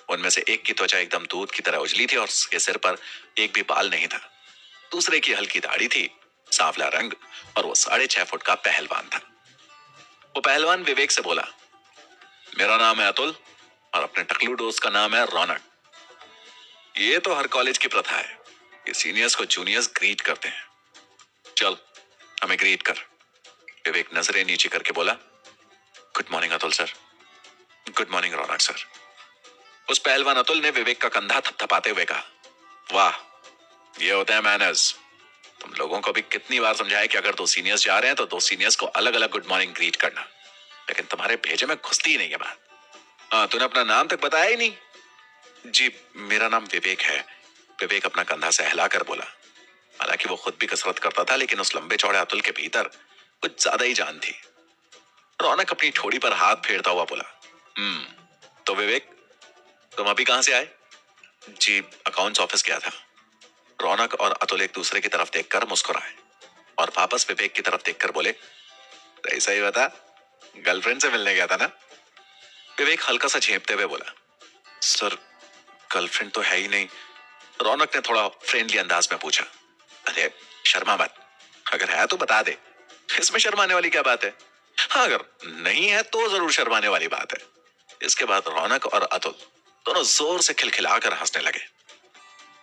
उनमें से एक की त्वचा एकदम दूध की तरह उजली थी और उसके सिर पर एक भी बाल नहीं था। दूसरे की हल्की दाढ़ी थी, सांवला रंग, और वो 6.5 फुट का पहलवान था। वो पहलवान विवेक से बोला, मेरा नाम है अतुल और अपने टकलू दोस्त का नाम है रौनक। ये तो हर कॉलेज की प्रथा है कि सीनियर्स को जूनियर्स ग्रीट करते हैं। चल हमें ग्रीट कर। विवेक नजरें नीचे करके बोला, good morning Atul sir. Good morning Raunak sir. उस पहलवान अतुल ने विवेक का कंधा थपथपाते हुए कहा, वाह, ये होते हैं मैनर्स। तुम लोगों को भी कितनी बार समझाया कि अगर 2 सीनियर्स जा रहे हैं तो 2 सीनियर्स को अलग अलग गुड मॉर्निंग ग्रीट करना, लेकिन तुम्हारे भेजे में घुसती ही नहीं है बात। हाँ, तूने अपना नाम तक बताया ही नहीं। जी मेरा नाम विवेक है। विवेक अपना कंधा सहलाकर बोला। हालांकि वो खुद भी कसरत करता था, लेकिन उस लंबे चौड़े अतुल के भीतर कुछ ज्यादा ही जान थी। रौनक अपनी ठोड़ी पर हाथ फेरता हुआ बोला, तो विवेक, तुम अभी कहां से आए? जी अकाउंट्स ऑफिस गया था। रौनक और अतुल एक दूसरे की तरफ देखकर मुस्कुराए और वापस विवेक की तरफ देखकर बोले, ऐसा ही बता, गर्लफ्रेंड से मिलने गया था ना? विवेक हल्का सा झेपते हुए बोला, सर गर्लफ्रेंड तो है ही नहीं। रौनक ने थोड़ा फ्रेंडली अंदाज में पूछा, अरे शर्मा मत, अगर है तो बता दे, इसमें शर्माने वाली क्या बात है? हाँ, अगर नहीं है तो जरूर शर्माने वाली बात है। इसके बाद रौनक और अतुल दोनों जोर से खिलखिलाकर हंसने लगे।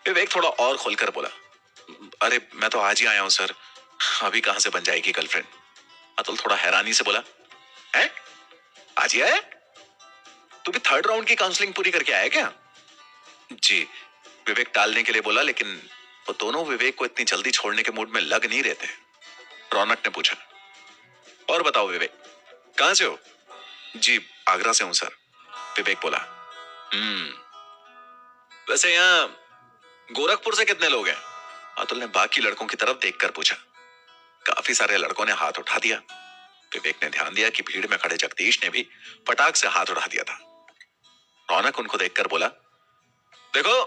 विवेक थोड़ा और खोलकर बोला, अरे मैं तो आज ही आया हूं सर, अभी कहां से बन जाएगी गर्लफ्रेंड? अतुल थोड़ा हैरानी से बोला, है आज ही आया? तू भी 3rd राउंड की काउंसलिंग पूरी करके आया क्या? जी विवेक टालने के लिए बोला, लेकिन वो दोनों विवेक को इतनी जल्दी छोड़ने के मूड में लग नहीं रहे थे। रौनक ने पूछा, और बताओ विवेक, कहां से हो? जी आगरा से हूं सर। विवेक बोला, वैसे यहाँ गोरखपुर से कितने लोग हैं? अतुल ने बाकी लड़कों की तरफ देखकर पूछा। काफी सारे लड़कों ने हाथ उठा दिया। विवेक ने ध्यान दिया कि भीड़ में खड़े जगदीश ने भी फटाक से हाथ उठा दिया था। रौनक उनको देखकर बोला, देखो,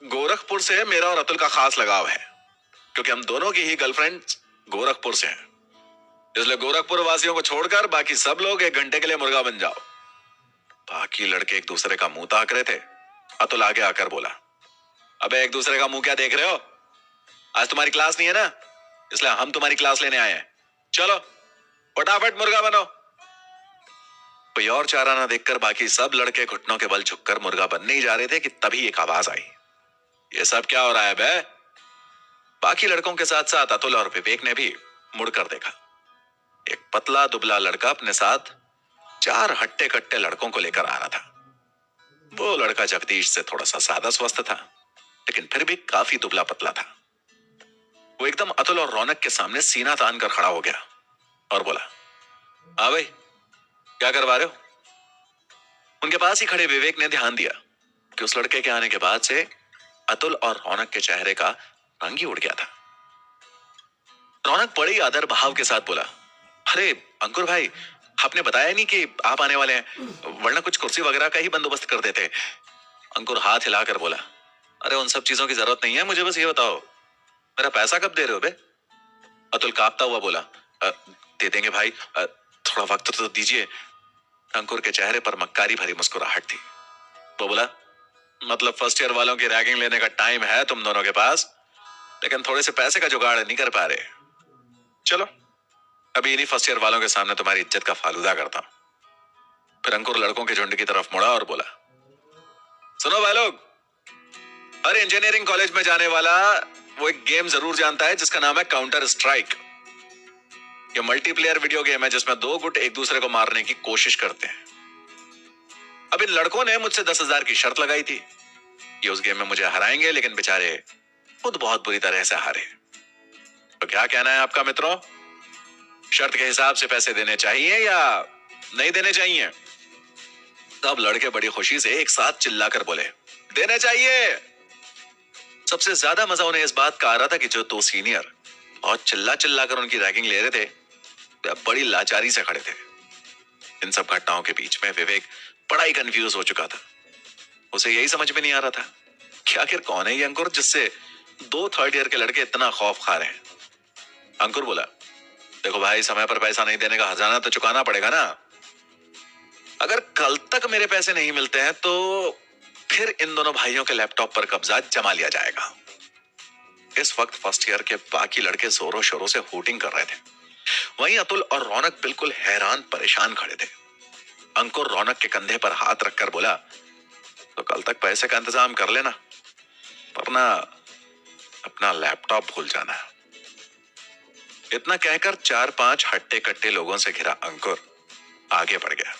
गोरखपुर से मेरा और अतुल का खास लगाव है, क्योंकि हम दोनों की ही गर्लफ्रेंड गोरखपुर से हैं। इसलिए गोरखपुर वासियों को छोड़कर बाकी सब लोग 1 घंटे के लिए मुर्गा बन जाओ। बाकी लड़के एक दूसरे का मुंह ताक रहे थे। अतुल आगे आकर बोला, अबे एक दूसरे का मुंह क्या देख रहे हो? आज तुम्हारी क्लास नहीं है ना, इसलिए हम तुम्हारी क्लास लेने आए हैं। चलो फटाफट मुर्गा बनो। कोई और चारा ना देखकर बाकी सब लड़के घुटनों के बल झुककर मुर्गा बनने ही जा रहे थे कि तभी एक आवाज आई, ये सब क्या हो रहा है बे? बाकी लड़कों के साथ साथ अतुल और विवेक ने भी मुड़कर देखा। एक पतला दुबला लड़का अपने साथ 4 हट्टे कट्टे लड़कों को लेकर आ रहा था। वो लड़का जगदीश से थोड़ा सा सादा स्वस्थ था, लेकिन फिर भी काफी दुबला पतला था। वो एकदम अतुल और रौनक के सामने सीना तान कर खड़ा हो गया और बोला, हाँ भाई, क्या करवा रहे हो? उनके पास ही खड़े विवेक ने ध्यान दिया कि उस लड़के के आने के बाद से अतुल और रौनक के चेहरे का रंग ही उड़ गया था। रौनक बड़े ही आदर भाव के साथ बोला, अरे अंकुर भाई, आपने बताया नहीं कि आप आने वाले हैं, वरना कुछ कुर्सी वगैरह का ही बंदोबस्त कर देते। अंकुर हाथ हिलाकर बोला, अरे उन सब चीजों की जरूरत नहीं है, मुझे बस ये बताओ, मेरा पैसा कब दे रहे हो बे? अतुल कांपता हुआ बोला, दे देंगे भाई, थोड़ा वक्त तो दीजिए। अंकुर के चेहरे पर मक्कारी भरी मुस्कुराहट थी। वो बोला, मतलब फर्स्ट ईयर वालों की रैगिंग लेने का टाइम है तुम दोनों के पास, लेकिन थोड़े से पैसे का जुगाड़ नहीं कर पा रहे। चलो अभी इन्हीं फर्स्ट ईयर वालों के सामने तुम्हारी इज्जत का फालूदा करता हूं। फिर अंकुर लड़कों के झुंड की तरफ मुड़ा और बोला, सुनो भाई लोग, हर इंजीनियरिंग कॉलेज में जाने वाला वो एक गेम जरूर जानता है जिसका नाम है काउंटर स्ट्राइक। ये मल्टीप्लेयर वीडियो गेम है जिसमें 2 गुट एक दूसरे को मारने की कोशिश करते हैं। अब इन लड़कों ने मुझसे 10,000 की शर्त लगाई थी, ये उस गेम में मुझे हराएंगे, लेकिन बेचारे खुद बहुत बुरी तरह से हारे। तो क्या कहना है आपका मित्रों? शर्त के हिसाब से पैसे देने चाहिए या नहीं देने चाहिए? तब लड़के बड़ी खुशी से एक साथ चिल्लाकर बोले, देने चाहिए। सबसे ज्यादा मजा उन्हें इस बात का आ रहा था कि जो दो सीनियर बहुत चिल्ला चिल्ला कर उनकी रैगिंग ले रहे थे, वे अब बड़ी लाचारी से खड़े थे। इन सब घटनाओं के बीच में विवेक बड़ा ही कंफ्यूज हो चुका था। उसे यही समझ में नहीं आ रहा था कि आखिर कौन है ये अंकुर जिससे दो थर्ड ईयर के लड़के इतना खौफ खा रहे हैं। अंकुर बोला, देखो भाई, समय पर पैसा नहीं देने का हर्जाना तो चुकाना पड़ेगा ना। अगर कल तक मेरे पैसे नहीं मिलते हैं तो फिर इन दोनों भाइयों के लैपटॉप पर कब्जा जमा लिया जाएगा। इस वक्त फर्स्ट ईयर के बाकी लड़के जोरों शोरों से हूटिंग कर रहे थे। वहीं अतुल और रौनक बिल्कुल हैरान परेशान खड़े थे। अंकुर रौनक के कंधे पर हाथ रखकर बोला, तो कल तक पैसे का इंतजाम कर लेना, वरना अपना लैपटॉप भूल जाना। इतना कहकर 4-5 हट्टे कट्टे लोगों से घिरा अंकुर आगे बढ़ गया,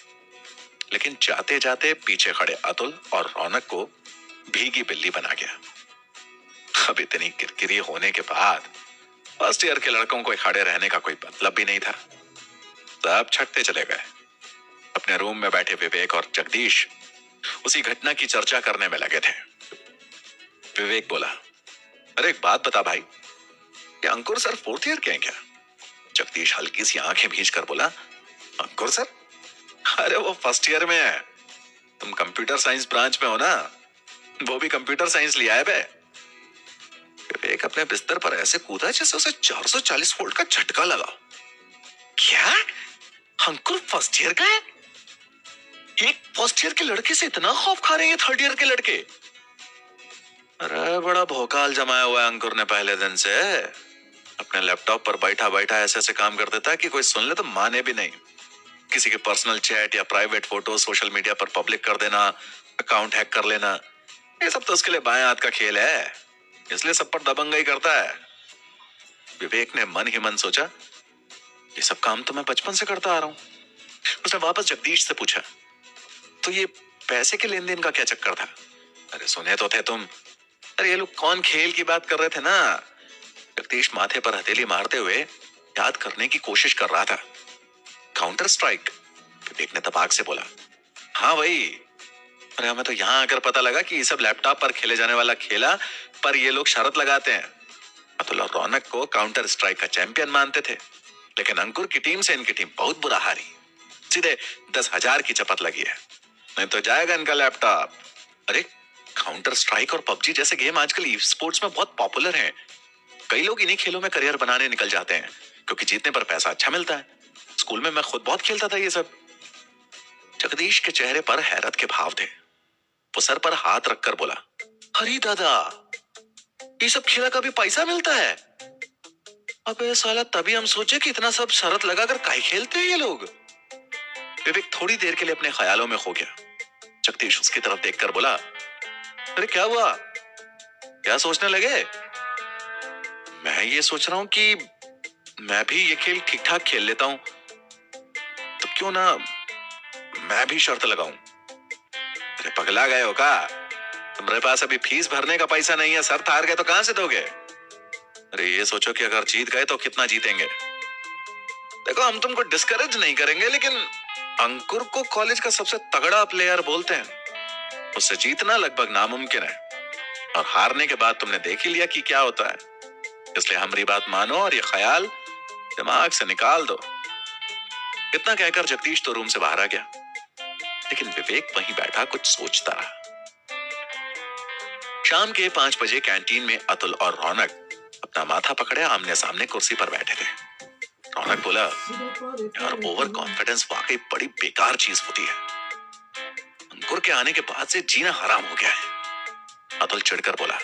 लेकिन जाते जाते पीछे खड़े अतुल और रौनक को भीगी बिल्ली बना गया। अब इतनी किरकिरी होने के बाद फर्स्ट ईयर के लड़कों को खड़े रहने का कोई मतलब भी नहीं था। सब छटते चले गए। अपने रूम में बैठे विवेक और जगदीश उसी घटना की चर्चा करने में लगे थे। विवेक बोला, अरे एक बात बता भाई, ये अंकुर सर फोर्थ ईयर के हैं क्या? जगदीश हल्की सी आंखें भींच कर बोला, अंकुर सर? अरे वो फर्स्ट ईयर में है। तुम कंप्यूटर साइंस ब्रांच में हो ना, वो भी कंप्यूटर साइंस लिया है बे। विवेक अपने बिस्तर पर ऐसे कूदा जैसे उसे 440 वोल्ट का झटका लगा। क्या? अंकुर फर्स्ट ईयर का है? एक फर्स्ट ईयर के लड़के से इतना खौफ खा रहे हैं थर्ड ईयर के लड़के? अरे बड़ा भौकाल जमाया हुआ है अंकुर ने पहले दिन से। अपने लैपटॉप पर बैठा बैठा ऐसे ऐसे काम कर देता है कि कोई सुन ले तो माने भी नहीं। किसी के पर्सनल चैट या प्राइवेट फोटो सोशल मीडिया पर पब्लिक कर देना, अकाउंट हैक कर लेना, ये सब तो उसके लिए बाएं हाथ का खेल है, इसलिए सब पर दबंगई करता है। विवेक ने मन ही मन सोचा, ये सब काम तो मैं बचपन से करता आ रहा हूं। उसने वापस जगदीश से पूछा, तो ये पैसे के लेन देन का क्या चक्कर था? अरे सुने तो थे तुम। अरे ये लोग कौन खेल की बात कर रहे थे ना। जगदीश माथे पर हथेली मारते हुए याद करने की कोशिश कर रहा था। Counter strike? विवेक ने तपाक से बोला, हाँ वही। अरे हमें तो यहां आकर पता लगा कि ये सब लैपटॉप पर खेले जाने वाला खेला पर ये लोग शर्त लगाते हैं। अतुल और रौनक को काउंटर स्ट्राइक का चैंपियन मानते थे, लेकिन अंकुर की टीम से इनकी टीम बहुत बुरा हारी। सीधे 10,000 की चपत लगी है, नहीं तो जाएगा इनका लैपटॉप। अरे काउंटर स्ट्राइक और पबजी जैसे गेम आजकल ई स्पोर्ट्स में बहुत पॉपुलर हैं। कई लोग इन्हीं खेलों में करियर बनाने निकल जाते हैं क्योंकि जीतने पर पैसा अच्छा मिलता है। स्कूल में मैं खुद बहुत खेलता था ये सब। जगदीश के चेहरे पर हैरत के भाव थे। वो सर पर हाथ रखकर बोला, अरे दादा, ये सब खेला का भी पैसा मिलता है? अबे साला, तभी हम सोचे कि इतना सब शरत लगाकर काहे खेलते हैं ये लोग। विवेक थोड़ी देर के लिए अपने ख्यालों में खो गया। जगदीश उसकी तरफ देखकर बोला, अरे क्या हुआ, क्या सोचने लगे? मैं ये सोच रहा हूं कि मैं भी ये खेल ठीक ठाक खेल लेता हूं, तो क्यों ना मैं भी शर्त लगाऊं। अरे पगला गए हो का? तुम्हारे पास अभी फीस भरने का पैसा नहीं है, सर हार गए तो कहां से दोगे? अरे ये सोचो कि अगर जीत गए तो कितना जीतेंगे। देखो हम तुमको डिस्करेज नहीं करेंगे, लेकिन अंकुर को कॉलेज का सबसे तगड़ा प्लेयर बोलते हैं। उससे जीतना लगभग नामुमकिन है, और हारने के बाद तुमने देख ही लिया कि क्या होता है। इसलिए हमारी बात मानो और ये ख्याल दिमाग से निकाल दो। इतना कहकर जगदीश तो रूम से बाहर आ गया, लेकिन विवेक वहीं बैठा कुछ सोचता रहा। शाम के 5 बजे कैंटीन में अतुल और रौनक अपना माथा पकड़े आमने सामने कुर्सी पर बैठे थे। रौनक बोला, यार ओवर कॉन्फिडेंस वाकई बड़ी बेकार चीज होती है। अंकुर के आने के बाद से जीना हराम हो गया है। अतुल चिढ़कर बोला,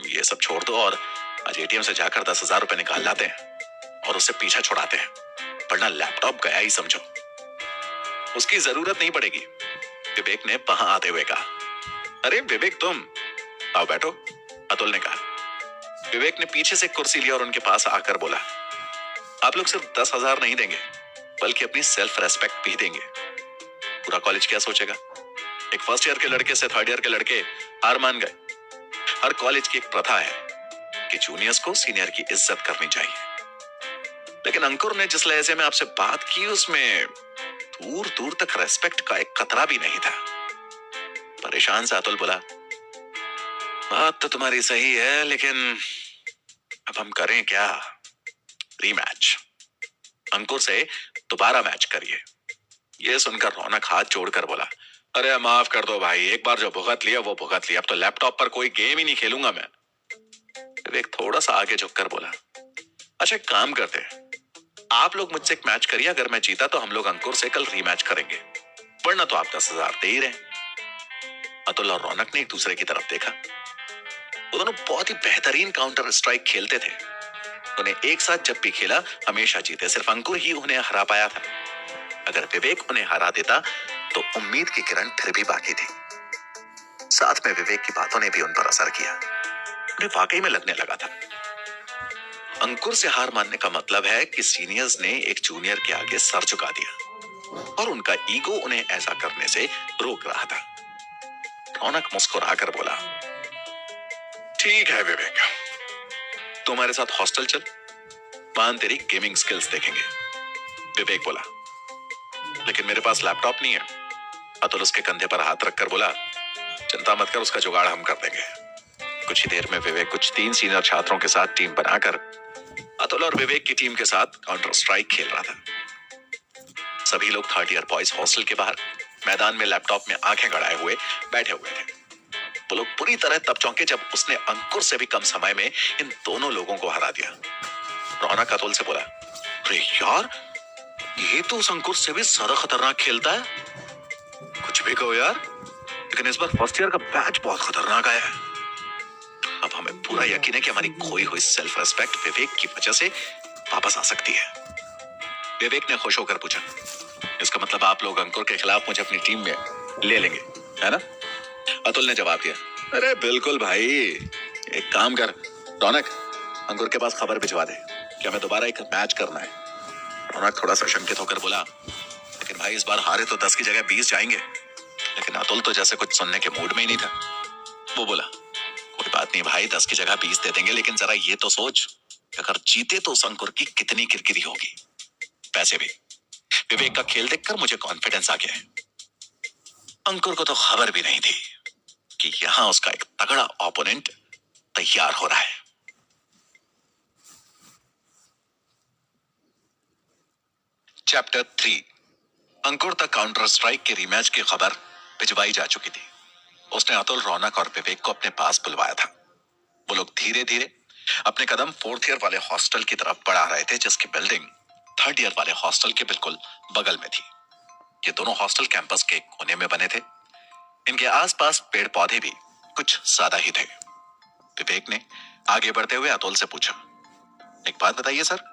ये सब छोड़ दो और आज एटीएम से जाकर 10,000 रुपए निकाल लाते हैं और उससे पीछा छुड़ाते हैं, वरना लैपटॉप गया ही समझो। उसकी जरूरत नहीं पड़ेगी, विवेक ने वहां आते हुए कहा। अरे विवेक, तुम आओ बैठो, अतुल ने कहा। विवेक ने पीछे से कुर्सी ली और उनके पास आकर बोला, आप लोग सिर्फ 10,000 नहीं देंगे, बल्कि अपनी सेल्फ रेस्पेक्ट भी देंगे। पूरा कॉलेज क्या सोचेगा? एक फर्स्ट ईयर के लड़के से थर्ड ईयर के लड़के हार मान गए। हर कॉलेज की एक प्रथा है कि जूनियर्स को सीनियर की इज्जत करनी चाहिए, लेकिन अंकुर ने जिस लहजे में आपसे बात की उसमें दूर दूर तक रेस्पेक्ट का एक कतरा भी नहीं था। परेशान सा अतुल बोला, बात तो तुम्हारी सही है, लेकिन अब हम करें क्या? रीमैच, अंकुर से दोबारा मैच करिए। ये सुनकर रौनक हाथ जोड़कर बोला, अरे माफ कर दो भाई, एक बार जो भुगत लिया वो भुगत लिया, अब तो लैपटॉप पर कोई गेम ही नहीं खेलूंगा मैं। विवेक थोड़ा सा आगे झुककर बोला, अच्छा एक काम करते हैं, आप लोग मुझसे एक मैच करिए, अगर मैं जीता तो हम लोग अंकुर से कल रीमैच करेंगे, वरना तो आप 10,000 दे ही रहे। अतुल और रौनक ने एक दूसरे की तरफ देखा। वो दोनों बहुत ही बेहतरीन काउंटर स्ट्राइक खेलते थे। उन्हें एक साथ जब भी खेला हमेशा जीते, सिर्फ अंकुर ही उन्हें हरा पाया था। अगर विवेक उन्हें हरा देता तो उम्मीद की किरण फिर भी बाकी थी। साथ में विवेक की बातों ने भी उन पर असर किया। उन्हें वाकई में लगने लगा था अंकुर से हार मानने का मतलब है कि सीनियर्स ने एक जूनियर के आगे सर झुका दिया और उनका ईगो उन्हें ऐसा करने से रोक रहा था। रौनक मुस्कुराकर बोला, ठीक है विवेक, तुम्हारे साथ हॉस्टल चल, वहां तेरी गेमिंग स्किल्स देखेंगे। विवेक बोला, लेकिन मेरे पास लैपटॉप नहीं है। अतुल उसके कंधे पर हाथ रखकर बोला, चिंता मत कर, उसका जुगाड़ हम कर देंगे। कुछ ही देर में विवेक कुछ 3 सीनियर छात्रों के साथ टीम बनाकर अतुल और विवेक की टीम के साथ काउंटर स्ट्राइक खेल रहा था। सभी लोग 3rd ईयर बॉयज हॉस्टल के बाहर मैदान में लैपटॉप में आंखें गड़ाए हुए बैठे हुए थे। वो लोग पूरी तरह तब चौंके जब उसने अंकुर से भी कम समय में इन दोनों लोगों को हरा दिया। रौनक अतुल से बोला, अरे यार, ये तो उस अंकुर से भी ज्यादा खतरनाक खेलता है। कुछ भी कहो यार, लेकिन इस बार 1st ईयर का बैच बहुत खतरनाक आया है। अब हमें पूरा यकीन है कि हमारी खोई हुई सेल्फ रेस्पेक्ट विवेक की वजह से वापस आ सकती है। विवेक ने खुश होकर पूछा, इसका मतलब आप लोग अंकुर के खिलाफ मुझे अपनी टीम में ले लेंगे, है ना? अतुल ने जवाब दिया, अरे बिल्कुल भाई, एक काम कर रौनक, अंकुर के पास खबर भिजवा दे कि हमें दोबारा एक मैच करना है। रौनक थोड़ा सा शंकित होकर बोला, लेकिन भाई इस बार हारे तो 10 की जगह 20 जाएंगे। लेकिन अतुल तो जैसे कुछ सुनने के मूड में ही नहीं था। वो बोला, कोई बात नहीं भाई, 10 की जगह 20 दे देंगे, लेकिन जरा ये तो सोच, अगर जीते तो उस अंकुर की कितनी किरकिरी होगी। पैसे भी। विवेक का खेल देखकर मुझे कॉन्फिडेंस आ गया है। अंकुर को तो खबर भी नहीं थी कि यहां उसका एक तगड़ा ओपोनेंट तैयार हो रहा है। चैप्टर 3। अंकुर तक काउंटर स्ट्राइक के रीमैच की खबर भिजवाई जा चुकी थी। उसने अतुल, रौनक और विवेक को अपने पास बुलवाया था। वो लोग धीरे धीरे अपने कदम 4th ईयर वाले हॉस्टल की तरफ बढ़ा रहे थे, जिसकी बिल्डिंग 3rd ईयर वाले हॉस्टल के बिल्कुल बगल में थी। ये दोनों हॉस्टल कैंपस के कोने में बने थे। इनके आसपास पेड़ पौधे भी कुछ ज्यादा ही थे। विवेक ने आगे बढ़ते हुए अतुल से पूछा, एक बात बताइए सर,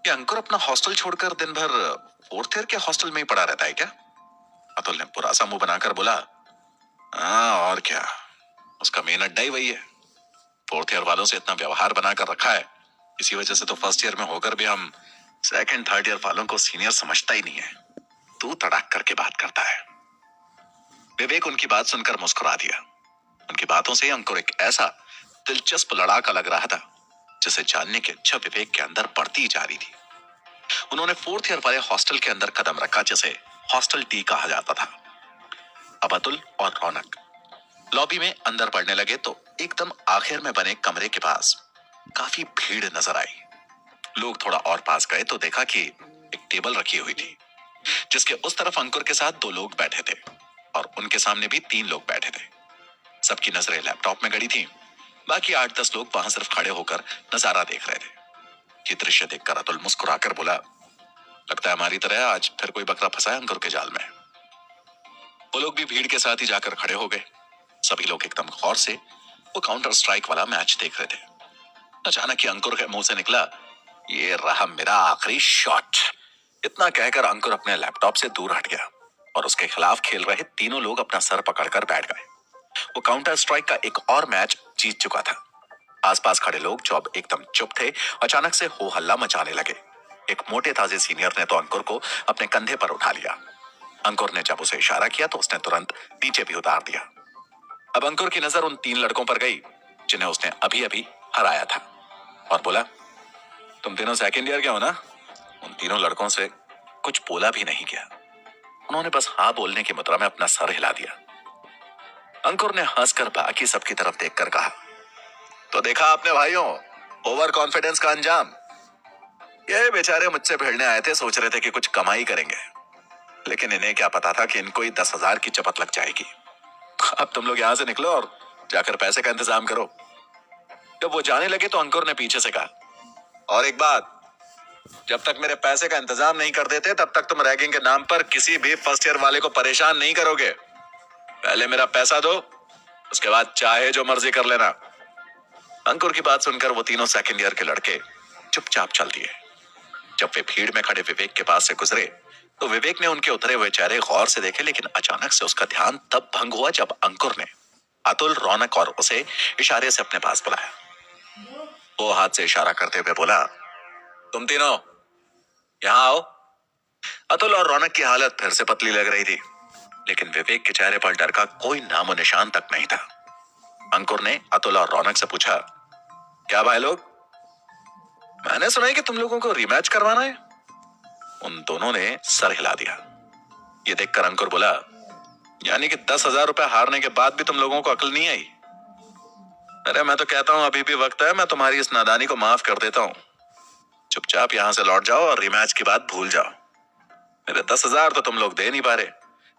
ये अंकुर अपना हॉस्टल छोड़कर दिन भर 4th ईयर के हॉस्टल में ही पड़ा रहता है क्या? अतुल ने बुरा सा मुंह बनाकर बोला, हाँ और क्या, उसका मेन अड्डा ही वही है। 4th ईयर वालों से इतना व्यवहार बनाकर रखा है, इसी वजह से तो 1st ईयर में होकर भी हम 2nd 3rd ईयर वालों को सीनियर समझता ही नहीं है। तू तड़ाक करके बात करता है। विवेक उनकी बात सुनकर मुस्कुरा दिया। उनकी बातों से अंकुर एक ऐसा दिलचस्प लड़ाका लग रहा था जिसे जानने की इच्छा विवेक के अंदर बढ़ती जा रही थी। उन्होंने 4th ईयर वाले हॉस्टल के अंदर कदम रखा, जिसे हॉस्टल डी कहा जाता था। अब अतुल और रौनक लॉबी में अंदर बढ़ने लगे तो एकदम आखिर में बने कमरे के पास काफी भीड़ नजर आई। लोग थोड़ा और पास गए तो देखा कि एक टेबल रखी हुई थी, जिसके उस तरफ अंकुर के साथ 2 लोग बैठे थे और उनके सामने भी 3 लोग बैठे थे। सबकी नजरें लैपटॉप में गड़ी थी। बाकी 8-10 लोग वहां सिर्फ खड़े होकर नजारा देख रहे थे। ये दृश्य देखकर अतुल मुस्कुराकर बोला, लगता है हमारी तरह आज फिर कोई बकरा फंसा है अंकुर के जाल में। वो लोग भी भीड़ के साथ ही जाकर खड़े हो गए। सभी लोग एकदम गौर से वो काउंटर स्ट्राइक वाला मैच देख रहे थे। अचानक ही अंकुर के मुंह से निकला, ये रहा मेरा आखिरी शॉट। इतना कहकर अंकुर अपने लैपटॉप से दूर हट गया और उसके खिलाफ खेल रहे तीनों लोग अपना सर पकड़कर बैठ गए। वो काउंटर स्ट्राइक का एक और मैच जीत चुका था। आसपास खड़े लोग जो अब एकदम चुप थे, अचानक से हो हल्ला मचाने लगे। एक मोटे ताजे सीनियर ने तो अंकुर को अपने कंधे पर उठा लिया। अंकुर ने जब उसे इशारा किया तो उसने तुरंत नीचे भी उतार दिया। अब अंकुर की नजर उन 3 लड़कों पर गई जिन्हें उसने अभी अभी हराया था और बोला, तुम तीनों 2nd ईयर के हो ना? उन तीनों लड़कों से कुछ बोला भी नहीं गया। उन्होंने बस हाँ बोलने की मुद्रा में अपना सर हिला दिया। अंकुर ने हंसकर बाकी सबकी तरफ देखकर कहा, तो देखा आपने भाइयों, ओवर कॉन्फिडेंस का अंजाम। ये बेचारे मुझसे भिड़ने आए थे, सोच रहे थे कि कुछ कमाई करेंगे, लेकिन इन्हें क्या पता था कि इनको ही 10,000 की चपत लग जाएगी। अब तुम लोग यहां से निकलो और जाकर पैसे का इंतजाम करो। जब वो जाने लगे तो अंकुर ने पीछे से कहा, और एक बात, जब तक मेरे पैसे का इंतजाम नहीं कर देते तब तक तुम रैगिंग के नाम पर किसी भी फर्स्ट ईयर वाले को परेशान नहीं करोगे। पहले मेरा पैसा दो, उसके बाद चाहे जो मर्जी कर लेना। अंकुर की बात सुनकर वो तीनों सेकंड ईयर के लड़के चुपचाप चल दिए। जब वे भीड़ में खड़े विवेक के पास से गुजरे तो विवेक ने उनके उतरे हुए चेहरे गौर से देखे, लेकिन अचानक से उसका ध्यान तब भंग हुआ जब अंकुर ने अतुल, रौनक और उसे इशारे से अपने पास बुलाया। वो हाथ से इशारा करते हुए बोला, तुम तीनों यहां आओ। अतुल और रौनक की हालत फिर से पतली लग रही थी, लेकिन विवेक के चेहरे पर डर का कोई नामो निशान तक नहीं था। अंकुर ने अतुल और रौनक से पूछा, क्या भाई लोग, मैंने सुना है कि तुम लोगों को रिमैच करवाना है। उन दोनों ने सर हिला दिया। ये देखकर अंकुर बोला, यानी कि 10,000 रुपए हारने के बाद भी तुम लोगों को अकल नहीं आई। अरे मैं तो कहता हूं अभी भी वक्त है, मैं तुम्हारी इस नादानी को माफ कर देता हूं। चुपचाप यहां से लौट जाओ और रिमैच की बात भूल जाओ। मेरे 10,000 तो तुम लोग दे नहीं पा रहे,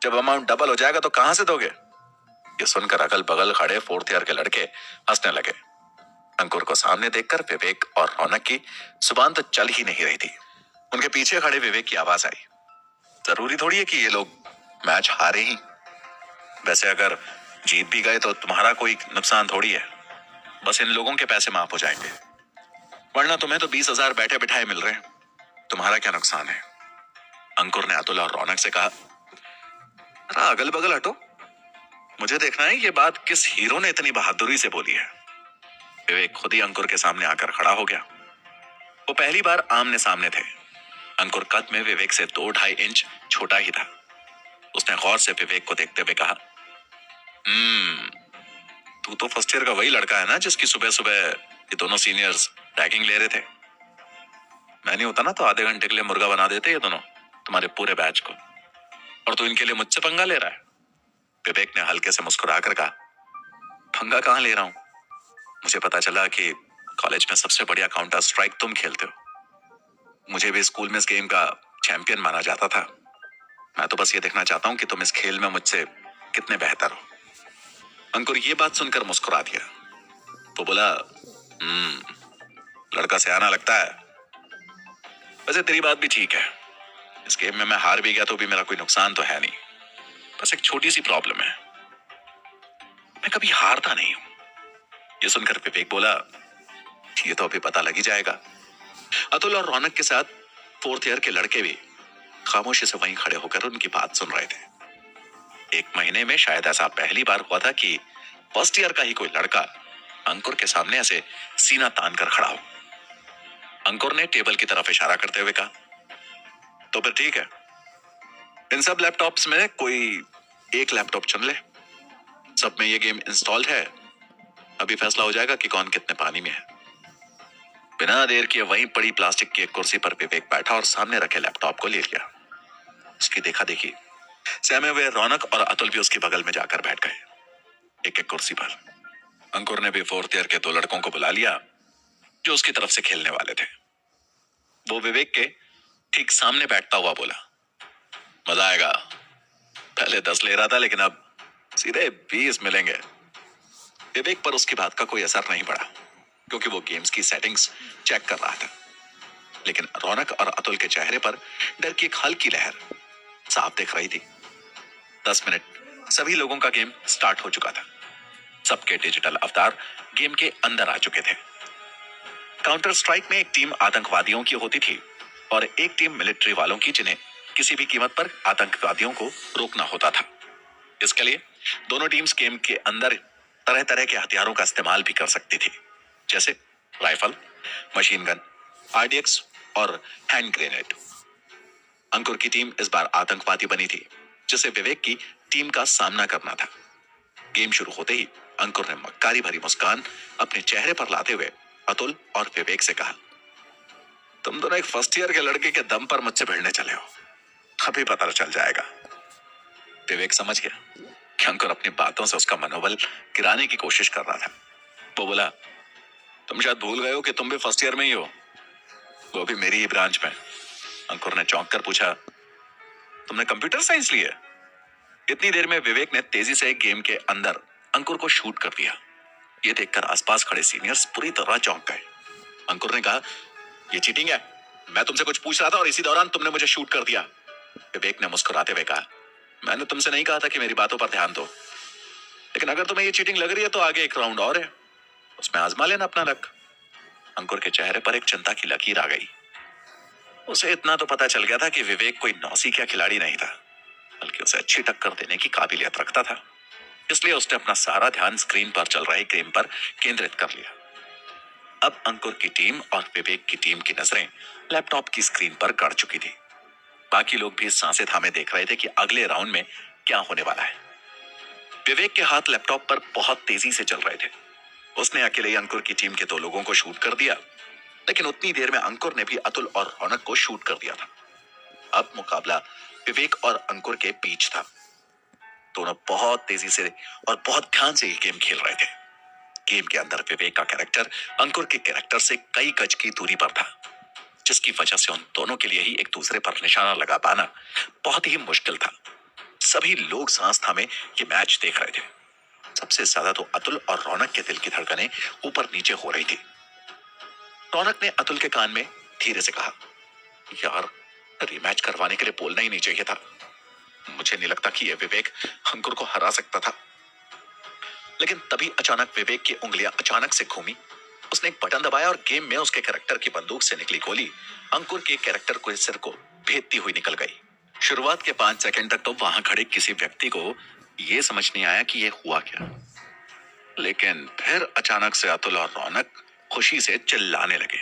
जब अमाउंट डबल हो जाएगा तो कहां से दोगे। ये सुनकर अगल बगल खड़े फोर्थ ईयर के लड़के हंसने लगे। अंकुर को सामने देखकर विवेक और रौनक की जुबान तो चल ही नहीं रही थी। उनके पीछे खड़े विवेक की आवाज आई, जरूरी थोड़ी है कि ये लोग मैच हारे ही। वैसे अगर जीत भी गए तो तुम्हारा कोई नुकसान थोड़ी है, बस इन लोगों के पैसे माफ हो जाएंगे, वरना तुम्हें तो 20,000 बैठे बिठाए मिल रहे हैं, तुम्हारा क्या नुकसान है। अंकुर ने अतुल और रौनक से कहा, अगल बगल हटो, मुझे देखना है ये बात किस हीरो ने इतनी बहादुरी से बोली है। विवेक खुद ही अंकुर के सामने आकर खड़ा हो गया। वो पहली बार आमने सामने थे। अंकुर कद में विवेक से 2-2.5 इंच छोटा ही था। उसने गौर से विवेक को देखते हुए कहा, तू तो फर्स्ट ईयर का वही लड़का है ना जिसकी सुबह सुबह ये दोनों सीनियर्स रैगिंग ले रहे थे। मैं नहीं होता ना तो आधे घंटे के लिए मुर्गा बना देते ये दोनों तुम्हारे पूरे बैच को, और तू इनके लिए मुझसे पंगा ले रहा है। विवेक ने हल्के से मुस्कुराकर कहा, पंगा कहां ले रहा हूं, मुझे पता चला कि कॉलेज में सबसे बढ़िया काउंटर स्ट्राइक तुम खेलते हो। मुझे भी स्कूल में इस गेम का चैंपियन माना जाता था। मैं तो बस ये देखना चाहता हूं कि तुम इस खेल में मुझसे कितने बेहतर हो। अंकुर ये बात सुनकर मुस्कुरा दिया। वो बोला, लड़का सियाना लगता है। वैसे तेरी बात भी ठीक है, इस गेम में मैं हार भी गया तो भी मेरा कोई नुकसान तो है नहीं, बस एक छोटी सी प्रॉब्लम है, मैं कभी हारता नहीं हूं। ये सुनकर विवेक बोला, ये तो अभी पता लग ही जाएगा। अतुल और रौनक के साथ फोर्थ ईयर के लड़के भी खामोशी से वहीं खड़े होकर उनकी बात सुन रहे थे। 1 महीने में शायद ऐसा पहली बार हुआ था कि फर्स्ट ईयर का ही कोई लड़का अंकुर के सामने ऐसे सीना तान कर खड़ा हो। अंकुर ने टेबल की तरफ इशारा करते हुए कहा, तो फिर ठीक है, इन सब लैपटॉप्स में कोई एक लैपटॉप चुन ले, सब में ये गेम इंस्टॉल्ड है, अभी फैसला हो जाएगा कि कौन कितने पानी में है। बिना देर किए वहीं पड़ी प्लास्टिक की एक कुर्सी पर विवेक बैठा और सामने रखे लैपटॉप को ले लिया। उसकी देखा देखी सहमे हुए रौनक और अतुल भी उसके बगल में जाकर बैठ गए, एक एक कुर्सी पर। अंकुर ने भी फोर्थ ईयर के 2 लड़कों को बुला लिया जो उसकी तरफ से खेलने वाले थे। वो विवेक के ठीक सामने बैठता हुआ बोला, मजा आएगा, पहले 10 ले रहा था लेकिन अब सीधे 20 मिलेंगे। विवेक पर उसकी बात का कोई असर नहीं पड़ा क्योंकि वो गेम्स की सेटिंग्स चेक कर रहा था, लेकिन रौनक और अतुल के चेहरे पर डर की एक हल्की लहर साफ दिख रही थी। 10 मिनट सभी लोगों का गेम स्टार्ट हो चुका था। सबके डिजिटल अवतार गेम के अंदर आ चुके थे। काउंटर स्ट्राइक में एक टीम आतंकवादियों की होती थी और एक टीम मिलिट्री वालों की, जिन्हें किसी भी कीमत पर आतंकवादियों को रोकना होता था। इसके लिए दोनों टीम्स गेम के अंदर तरह तरह के हथियारों का इस्तेमाल भी कर सकती थी, जैसे राइफल, मशीन गन, आरडीएक्स और हैंड ग्रेनेड। अंकुर की टीम इस बार आतंकवादी बनी थी जिसे विवेक की टीम का सामना करना था। गेम शुरू होते ही अंकुर ने मक्कारी भरी मुस्कान अपने चेहरे पर लाते हुए अतुल और विवेक से कहा, तुम दोनों एक फर्स्ट ईयर के लड़के के दम पर मुझसे भिड़ने चले हो, अभी पता चल जाएगा विवेक समझ गया कि अंकुर अपनी बातों से उसका मनोबल गिराने की कोशिश कर रहा था। वो बोला, तुम शायद भूल गए हो कि तुम भी फर्स्ट ईयर में ही हो, वो भी मेरी ही ब्रांच में। अंकुर ने चौंक कर पूछा, तुमने कंप्यूटर साइंस ली है? इतनी देर में विवेक ने तेजी से गेम के अंदर अंकुर को शूट कर दिया। ये देखकर आसपास खड़े सीनियर्स पूरी तरह चौंक गए। अंकुर ने कहा, ये चीटिंग है, मैं तुमसे कुछ पूछ रहा था और इसी दौरान तुमने मुझे शूट कर दिया। विवेक ने मुस्कुराते हुए कहा, मैंने तुमसे नहीं कहा था कि मेरी बातों पर ध्यान दो, लेकिन अगर तुम्हें ये चीटिंग लग रही है तो आगे एक राउंड और है, उसमें आजमा लेना अपना लक। अंकुर के चेहरे पर एक चिंता की लकीर आ गई। उसे इतना तो पता चल गया था कि विवेक कोई नौसिखिया खिलाड़ी नहीं था, बल्कि उसे अच्छी टक्कर देने की काबिलियत रखता था। इसलिए उसने अपना सारा ध्यान स्क्रीन पर चल रहे गेम पर केंद्रित कर लिया। अब अंकुर की टीम और विवेक की टीम की नजरें लैपटॉप की स्क्रीन पर गड़ चुकी थी। बाकी लोग भी सांसें थामे देख रहे थे कि अगले राउंड में क्या होने वाला है। विवेक के हाथ लैपटॉप पर बहुत तेजी से चल रहे थे। उसने अकेले ही अंकुर की टीम के 2 लोगों को शूट कर दिया, लेकिन उतनी देर में अंकुर ने भी अतुल और रौनक को शूट कर दिया था। अब मुकाबला विवेक और अंकुर के बीच था। दोनों बहुत तेजी से और बहुत ध्यान से ये गेम खेल रहे थे। गेम के अंदर विवेक का कैरेक्टर अंकुर के कैरेक्टर से कई गज की दूरी पर था, जिसकी वजह से उन दोनों के लिए ही एक दूसरे पर निशाना लगा पाना बहुत ही मुश्किल था। सभी लोग सांस थामे ये मैच देख रहे थे। सबसे ज्यादा तो अतुल और रौनक के दिल की धड़कनें ऊपर नीचे हो रही थी। रौनक ने अतुल के कान में धीरे से कहा, यार रिमैच करवाने के लिए बोलना ही नहीं चाहिए था, मुझे नहीं लगता कि यह विवेक अंकुर को हरा सकता था। लेकिन तभी अचानक विवेक की उंगलियां अचानक से घूमी। उसने एक बटन दबाया और गेम में उसके कैरेक्टर की बंदूक से निकली गोली अंकुर के कैरेक्टर के सिर को भेदती हुई निकल गई। शुरुआत के 5 सेकंड तक तो वहां खड़े किसी व्यक्ति को यह समझ नहीं आया कि यह हुआ क्या, लेकिन फिर अचानक से अतुल और रौनक खुशी से चिल्लाने लगे।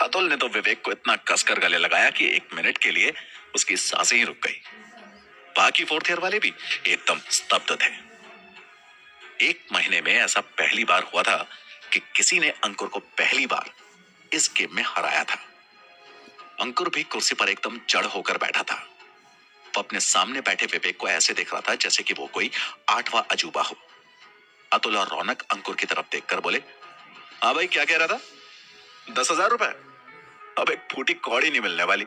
अतुल ने तो विवेक को इतना कसकर गले लगाया कि 1 मिनट के लिए उसकी सांसें ही रुक गई। बाकी 4th ईयर वाले भी एकदम स्तब्ध थे। 1 महीने में ऐसा पहली बार हुआ था कि किसी ने अंकुर को पहली बार इस गेम में हराया था। अंकुर भी कुर्सी पर एकदम जड़ होकर बैठा था। वो अपने सामने बैठे विवेक को ऐसे देख रहा था जैसे कि वो कोई 8वां अजूबा हो। अतुल और रौनक अंकुर की तरफ देखकर बोले, हाँ भाई क्या कह रहा था? 10,000 रुपए? अब एक फूटी कौड़ी नहीं मिलने वाली।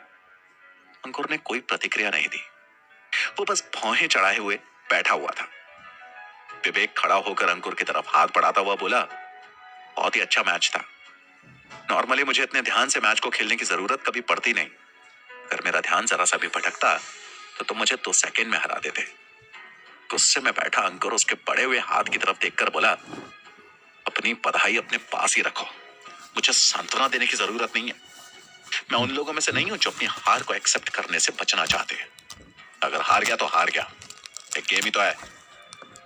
अंकुर ने कोई प्रतिक्रिया नहीं दी। वो बस भौहें चढ़ाए हुए बैठा हुआ था। विवेक खड़ा होकर अंकुर की तरफ हाथ बढ़ाता हुआ बोला, बहुत ही अच्छा मैच था। नॉर्मली मुझे इतने ध्यान से मैच को खेलने की जरूरत कभी पड़ती नहीं। अगर मेरा ध्यान जरा सा भी भटकता तो तुम मुझे 2 सेकंड में हरा देते। गुस्से में बैठा अंकुर उसके बड़े हुए हाथ की तरफ देखकर बोला, अपनी बधाई अपने पास ही रखो, मुझे सांत्वना देने की जरूरत नहीं है। मैं उन लोगों में से नहीं हूं जो अपनी हार को एक्सेप्ट करने से बचना चाहते हैं। अगर हार गया तो हार गया, एक गेम ही तो है।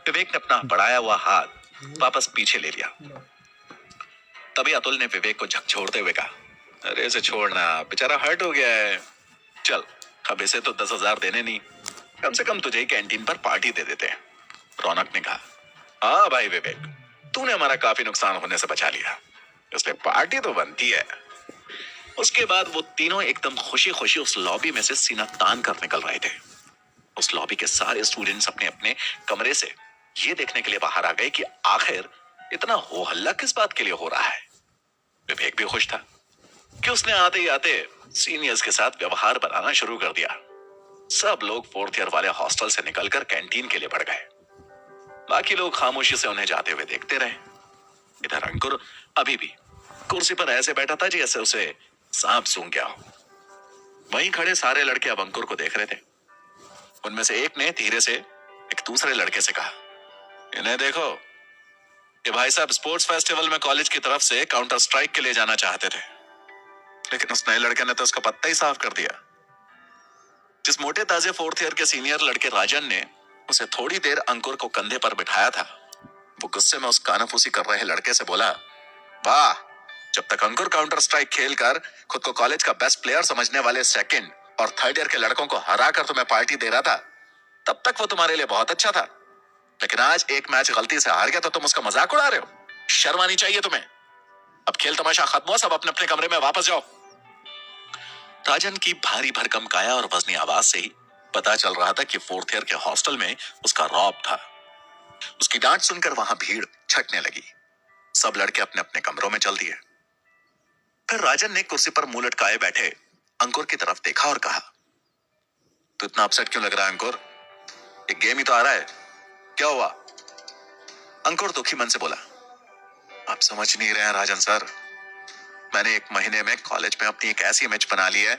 विवेक ने अपना बढ़ाया हुआ हाथ वापस पीछे ले लिया। तभी अतुल ने विवेक को झकझोरते हुए कहा, अरे इसे छोड़ना, बेचारा हर्ट हो गया है। चल अब इसे तो 10,000 देने नहीं, कम से कम तुझे ही कैंटीन पर पार्टी दे देते हैं। रौनक ने कहा, हाँ भाई विवेक, तूने हमारा काफी नुकसान होने से बचा लिया, इसलिए पार्टी तो बनती है। उसके बाद वो तीनों एकदम खुशी खुशी उस लॉबी में से सीना तान कर निकल रहे थे। उस लॉबी के सारे स्टूडेंट्स अपने अपने कमरे से ये देखने के लिए बाहर आ गए कि आखिर इतना हो हल्ला किस बात के लिए हो रहा है। विवेक भी खुश था कि उसने आते ही आते सीनियर्स के साथ व्यवहार बनाना शुरू कर दिया। सब लोग 4th ईयर वाले हॉस्टल से निकलकर कैंटीन के लिए बढ़ गए। बाकी लोग खामोशी से उन्हें जाते हुए देखते रहे। इधर अंकुर अभी भी कुर्सी पर ऐसे बैठा था जैसे उसे सांप सूंघ गया हो। वहीं खड़े सारे लड़के अब अंकुर को देख रहे थे। उनमें से एक ने धीरे से एक दूसरे लड़के से कहा, इन्हें देखो, ये भाई साहब स्पोर्ट्स फेस्टिवल में कॉलेज की तरफ से काउंटर स्ट्राइक के लिए जाना चाहते थे, लेकिन उस नए लड़के ने तो उसका पत्ता ही साफ कर दिया। जिस मोटे ताजे 4th ईयर के सीनियर लड़के राजन ने उसे थोड़ी देर अंकुर को कंधे पर बिठाया था, वो गुस्से में उस कानाफूसी कर रहे लड़के से बोला, वाह, जब तक अंकुर काउंटर स्ट्राइक खेलकर खुद को कॉलेज का बेस्ट प्लेयर समझने वाले 2nd और 3rd ईयर के लड़कों को हरा कर तुम्हें पार्टी दे रहा था, तब तक वो तुम्हारे लिए बहुत अच्छा था। लेकिन आज एक मैच गलती से हार गया तो तुम उसका मजाक उड़ा रहे हो। शर्म आनी चाहिए तुम्हें। अब खेल तमाशा खत्म हुआ, सब अपने अपने कमरे में वापस जाओ। राजन की भारी भरकम काया और वजनी आवाज से ही पता चल रहा था कि फोर्थ ईयर के हॉस्टल में उसका रौब था। उसकी डांट सुनकर वहां भीड़ छटने लगी। सब लड़के अपने अपने कमरों में चल दिए। फिर राजन ने कुर्सी पर मुंह लटकाए बैठे अंकुर की तरफ देखा और कहा, तू इतना अपसेट क्यों लग रहा है अंकुर? एक गेम ही तो आ रहा है, क्या हुआ? अंकुर दुखी मन से बोला, आप समझ नहीं रहे हैं राजन सर, मैंने एक महीने में कॉलेज में अपनी एक ऐसी इमेज बना ली है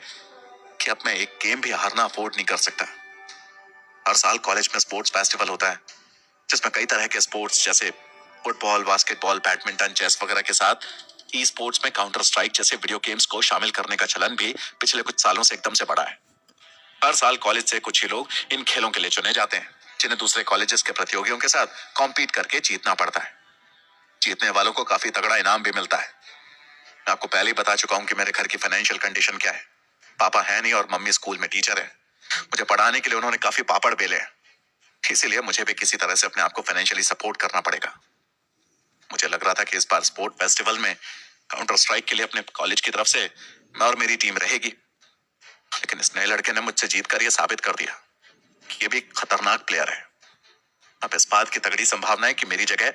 कि अब मैं एक गेम भी हारना अफोर्ड नहीं कर सकता। हर साल कॉलेज में स्पोर्ट्स फेस्टिवल होता है जिसमें कई तरह के स्पोर्ट्स जैसे फुटबॉल, बास्केटबॉल, बैडमिंटन, चेस वगैरह के साथ ई स्पोर्ट्स में काउंटर स्ट्राइक जैसे वीडियो गेम्स को शामिल करने का चलन भी पिछले कुछ सालों से एकदम से बढ़ा है। हर साल कॉलेज से कुछ ही लोग इन खेलों के लिए चुने जाते हैं जिन्हें दूसरे कॉलेजेस के प्रतियोगियों के साथ कॉम्पीट करके जीतना पड़ता है। जीतने वालों को काफी तगड़ा इनाम भी मिलता है। मैं आपको पहले ही बता चुका हूं कि मेरे घर की फाइनेंशियल कंडीशन क्या है। पापा है नहीं और मम्मी स्कूल में टीचर है। मुझे पढ़ाने के लिए उन्होंने काफी पापड़ बेले हैं, इसीलिए मुझे भी किसी तरह से अपने आप को फाइनेंशियली सपोर्ट करना पड़ेगा। मुझे लग रहा था कि इस बार स्पोर्ट फेस्टिवल में काउंटर स्ट्राइक के लिए अपने कॉलेज की तरफ से मैं और मेरी टीम रहेगी, लेकिन इस नए लड़के ने मुझसे जीत कर यह साबित कर दिया कि ये भी खतरनाक प्लेयर है। अब इस बात की तगड़ी संभावना है कि मेरी जगह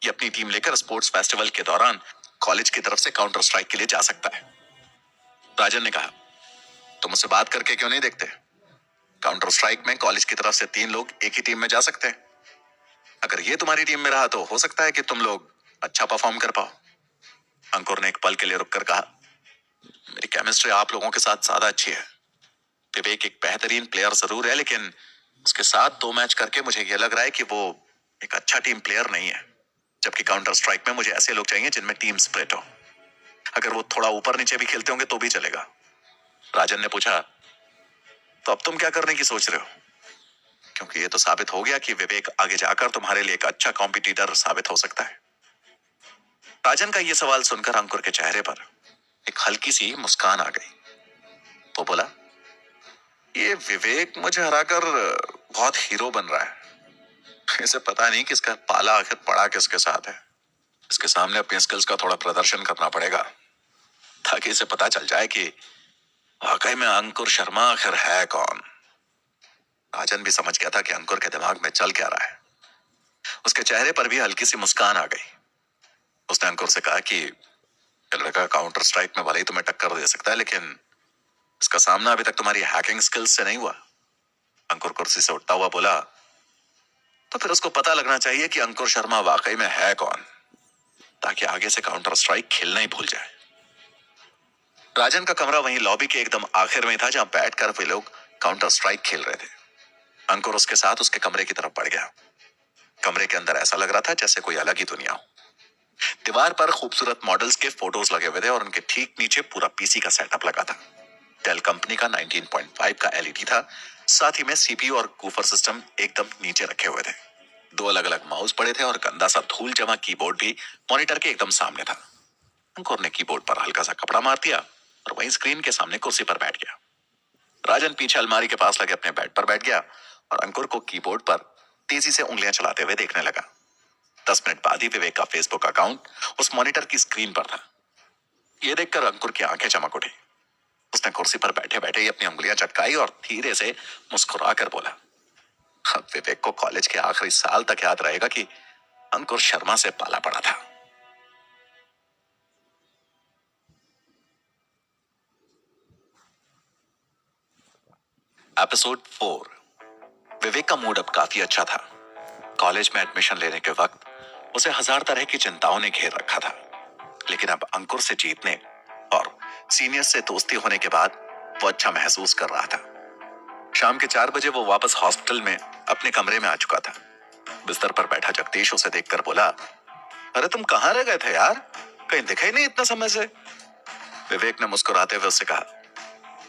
ये अपनी टीम लेकर स्पोर्ट्स फेस्टिवल के दौरान कॉलेज की तरफ से काउंटर स्ट्राइक के लिए जा सकता है। राजन ने कहा, तुम मुझसे बात करके क्यों नहीं देखते? काउंटर स्ट्राइक में कॉलेज की तरफ से 3 लोग एक ही टीम में जा सकते हैं। अगर ये तुम्हारी टीम में रहा तो हो सकता है कि तुम लोग अच्छा परफॉर्म कर पाओ। अंकुर ने एक पल के लिए रुककर कहा, मेरी केमिस्ट्री आप लोगों के साथ ज्यादा अच्छी है। विवेक एक बेहतरीन प्लेयर जरूर है, लेकिन उसके साथ 2 मैच करके मुझे यह लग रहा है कि वो एक अच्छा टीम प्लेयर नहीं है। जबकि काउंटर स्ट्राइक में मुझे ऐसे लोग चाहिए जिनमें टीम स्प्रिट हो। अगर वो थोड़ा ऊपर नीचे भी खेलते होंगे तो भी चलेगा। राजन ने पूछा, तो अब तुम क्या करने की सोच रहे हो? क्योंकि ये तो साबित हो गया कि विवेक आगे जाकर तुम्हारे लिए एक अच्छा कॉम्पिटिटर साबित हो सकता है। राजन का यह सवाल सुनकर अंकुर के चेहरे पर एक हल्की सी मुस्कान आ गई। वो बोला, ये विवेक मुझे हराकर बहुत हीरो बन रहा है। इसे पता नहीं किसका पाला आखिर पड़ा किसके साथ है। इसके सामने अपनी स्किल्स का थोड़ा प्रदर्शन करना पड़ेगा ताकि इसे पता चल जाए कि वाकई में अंकुर शर्मा आखिर है कौन। राजन भी समझ गया था कि अंकुर के दिमाग में चल क्या रहा है। उसके चेहरे पर भी हल्की सी मुस्कान आ गई। उसने अंकुर से कहा कि ये लड़का काउंटर स्ट्राइक में भले ही तुम्हें टक्कर दे सकता है, लेकिन इसका सामना अभी तक तुम्हारी हैकिंग स्किल्स से नहीं हुआ। अंकुर कुर्सी से उठता हुआ बोला, तो फिर उसको पता लगना चाहिए कि अंकुर शर्मा वाकई में है कौन, ताकि आगे से काउंटर स्ट्राइक खेलना ही भूल जाए। राजन का कमरा वहीं लॉबी के एकदम आखिर में था जहां बैठकर वे लोग काउंटर स्ट्राइक खेल रहे थे। अंकुर उसके साथ उसके कमरे की तरफ बढ़ गया। कमरे के अंदर ऐसा लग रहा था जैसे कोई अलग ही दुनिया हो। दीवार पर खूबसूरत मॉडल्स के फोटोज लगे हुए थे और उनके ठीक नीचे पूरा पीसी का सेटअप लगा था। डेल कंपनी का 19.5 का एलईडी था। साथ ही में सीपीयू और कूफर सिस्टम एकदम नीचे रखे हुए थे। 2 अलग अलग माउस पड़े थे और गंदा सा धूल जमा कीबोर्ड भी मॉनिटर के एकदम सामने था। अंकुर ने कीबोर्ड पर हल्का सा कपड़ा मार दिया और वहीं स्क्रीन के सामने कुर्सी पर बैठ गया। राजन पीछे अलमारी के पास लगे अपने बेड पर बैठ गया और अंकुर को कीबोर्ड पर तेजी से उंगलियां चलाते हुए देखने लगा। 10 मिनट बाद ही विवेक का फेसबुक अकाउंट उस मॉनिटर की स्क्रीन पर था। यह देखकर अंकुर की आंखें चमक उठी। उसने कुर्सी पर बैठे बैठे ही अपनी उंगलियां चटकाई और धीरे से मुस्कुरा कर बोला, अब विवेक को कॉलेज के आखिरी साल तक याद रहेगा कि अंकुर शर्मा से पाला पड़ा था। एपिसोड 4। विवेक का मूड अब काफी अच्छा था। कॉलेज में एडमिशन लेने के वक्त उसे 1000 तरह की चिंताओं ने घेर रखा था, लेकिन अब अंकुर से जीतने और सीनियर से दोस्ती होने के बाद वो अच्छा महसूस कर रहा था। शाम के 4 बजे वो वापस हॉस्पिटल में अपने कमरे में आ चुका था। बिस्तर पर बैठा जगदीश उसे देखकर बोला, अरे तुम कहां रह गए थे यार, कहीं दिखा ही नहीं इतना समय से। विवेक ने मुस्कुराते हुए उससे कहा,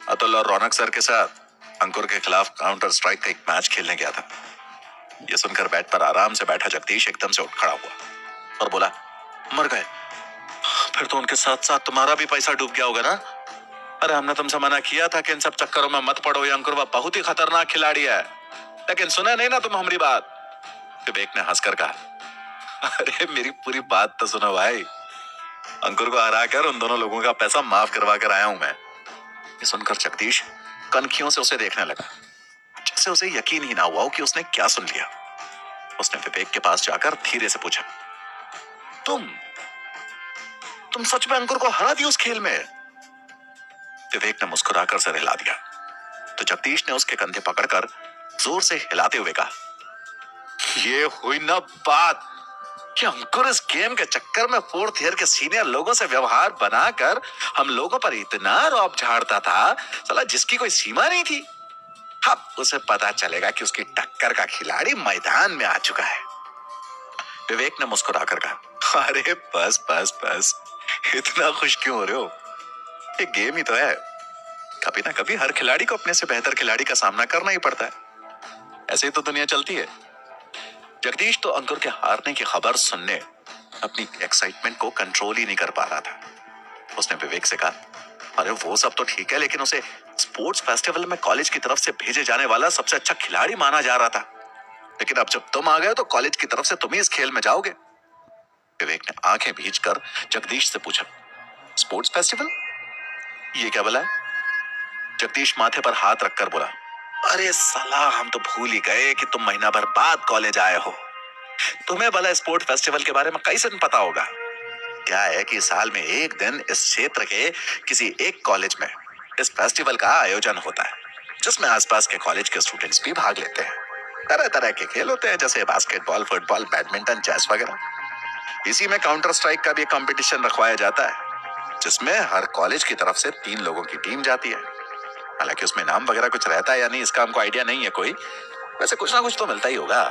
अतुल और रौनक सर के साथ अंकुर के खिलाफ काउंटर स्ट्राइक का एक मैच खेलने गया था। यह सुनकर बेड पर आराम से बैठा जगदीश एकदम से उठ खड़ा हुआ और बोला, मर गए? फिर तो उनके साथ साथ तुम्हारा भी पैसा डूब गया होगा ना? अरे हमने तुमसे मना किया था कि इन सब चक्करों में मत पड़ो, ये अंकुर बहुत ही खतरनाक खिलाड़ी है, लेकिन सुना नहीं ना तुम हमारी बात। विवेक ने हंसकर कहा, अरे मेरी पूरी बात तो सुनो भाई, अंकुर को हरा कर उन दोनों लोगों का पैसा माफ करवा कर आया हूं मैं। ये सुनकर जगदीश कनखियों से उसे देखने लगा, से उसे यकीन ही ना हुआ कि उसने क्या सुन लिया। उसने विवेक के पास जाकर धीरे से पूछा, तुम तुम सच में अंकुर को हरा दी उस खेल में? विवेक ने मुस्कुराकर सर हिला दिया तो जगदीश ने उसके कंधे पकड़कर जोर से हिलाते हुए कहा, ये हुई ना बात कि अंकुर इस गेम के चक्कर में फोर्थ ईयर के सीनियर लोगों से व्यवहार बनाकर हम लोगों पर इतना रौब झाड़ता था, साला जिसकी कोई सीमा नहीं थी। अब उसे पता चलेगा कि उसकी टक्कर का खिलाड़ी मैदान में आ चुका है। विवेक ने मुस्कुराकर कहा, अरे बस बस बस, इतना खुश क्यों हो रहे हो? ये गेम ही तो है, कभी ना कभी हर खिलाड़ी को अपने से बेहतर खिलाड़ी का सामना करना ही पड़ता है। ऐसे ही तो दुनिया चलती है। जगदीश तो अंकुर के हारने की खबर सुनने अपनी एक्साइटमेंट को कंट्रोल ही नहीं कर पा रहा था। उसने विवेक से कहा, अरे वो सब तो ठीक है, लेकिन उसे स्पोर्ट्स फेस्टिवल में कॉलेज की तरफ से भेजे जाने वाला सबसे अच्छा खिलाड़ी माना जा रहा था, लेकिन अब जब तुम आ गए तो कॉलेज की तरफ से तुम ही इस खेल में जाओगे। विवेक ने आंखें भींचकर जगदीश से पूछा, स्पोर्ट्स फेस्टिवल? ये क्या बोला? जगदीश माथे पर हाथ रखकर बोला, अरे साला, हम तो भूल ही गए कि तुम महीना भर बाद कॉलेज आए हो। तुम्हें भला स्पोर्ट फेस्टिवल के बारे में कैसे पता होगा? क्या है कि साल में एक दिन इस क्षेत्र के किसी एक कॉलेज में इस फेस्टिवल का आयोजन होता है, जिसमें आसपास के कॉलेज के स्टूडेंट्स भी भाग लेते हैं। तरह तरह के खेल होते हैं, जैसे बास्केटबॉल, फुटबॉल, बैडमिंटन, चेस वगैरह। इसी में काउंटर स्ट्राइक का भी कंपटीशन रखवाया जाता है, जिसमें हर कॉलेज की तरफ से 3 लोगों की टीम जाती है। हालांकि उसमें नाम वगैरह कुछ रहता है या नहीं, इसका हमको आइडिया नहीं है कोई। वैसे कुछ ना कुछ तो मिलता ही होगा,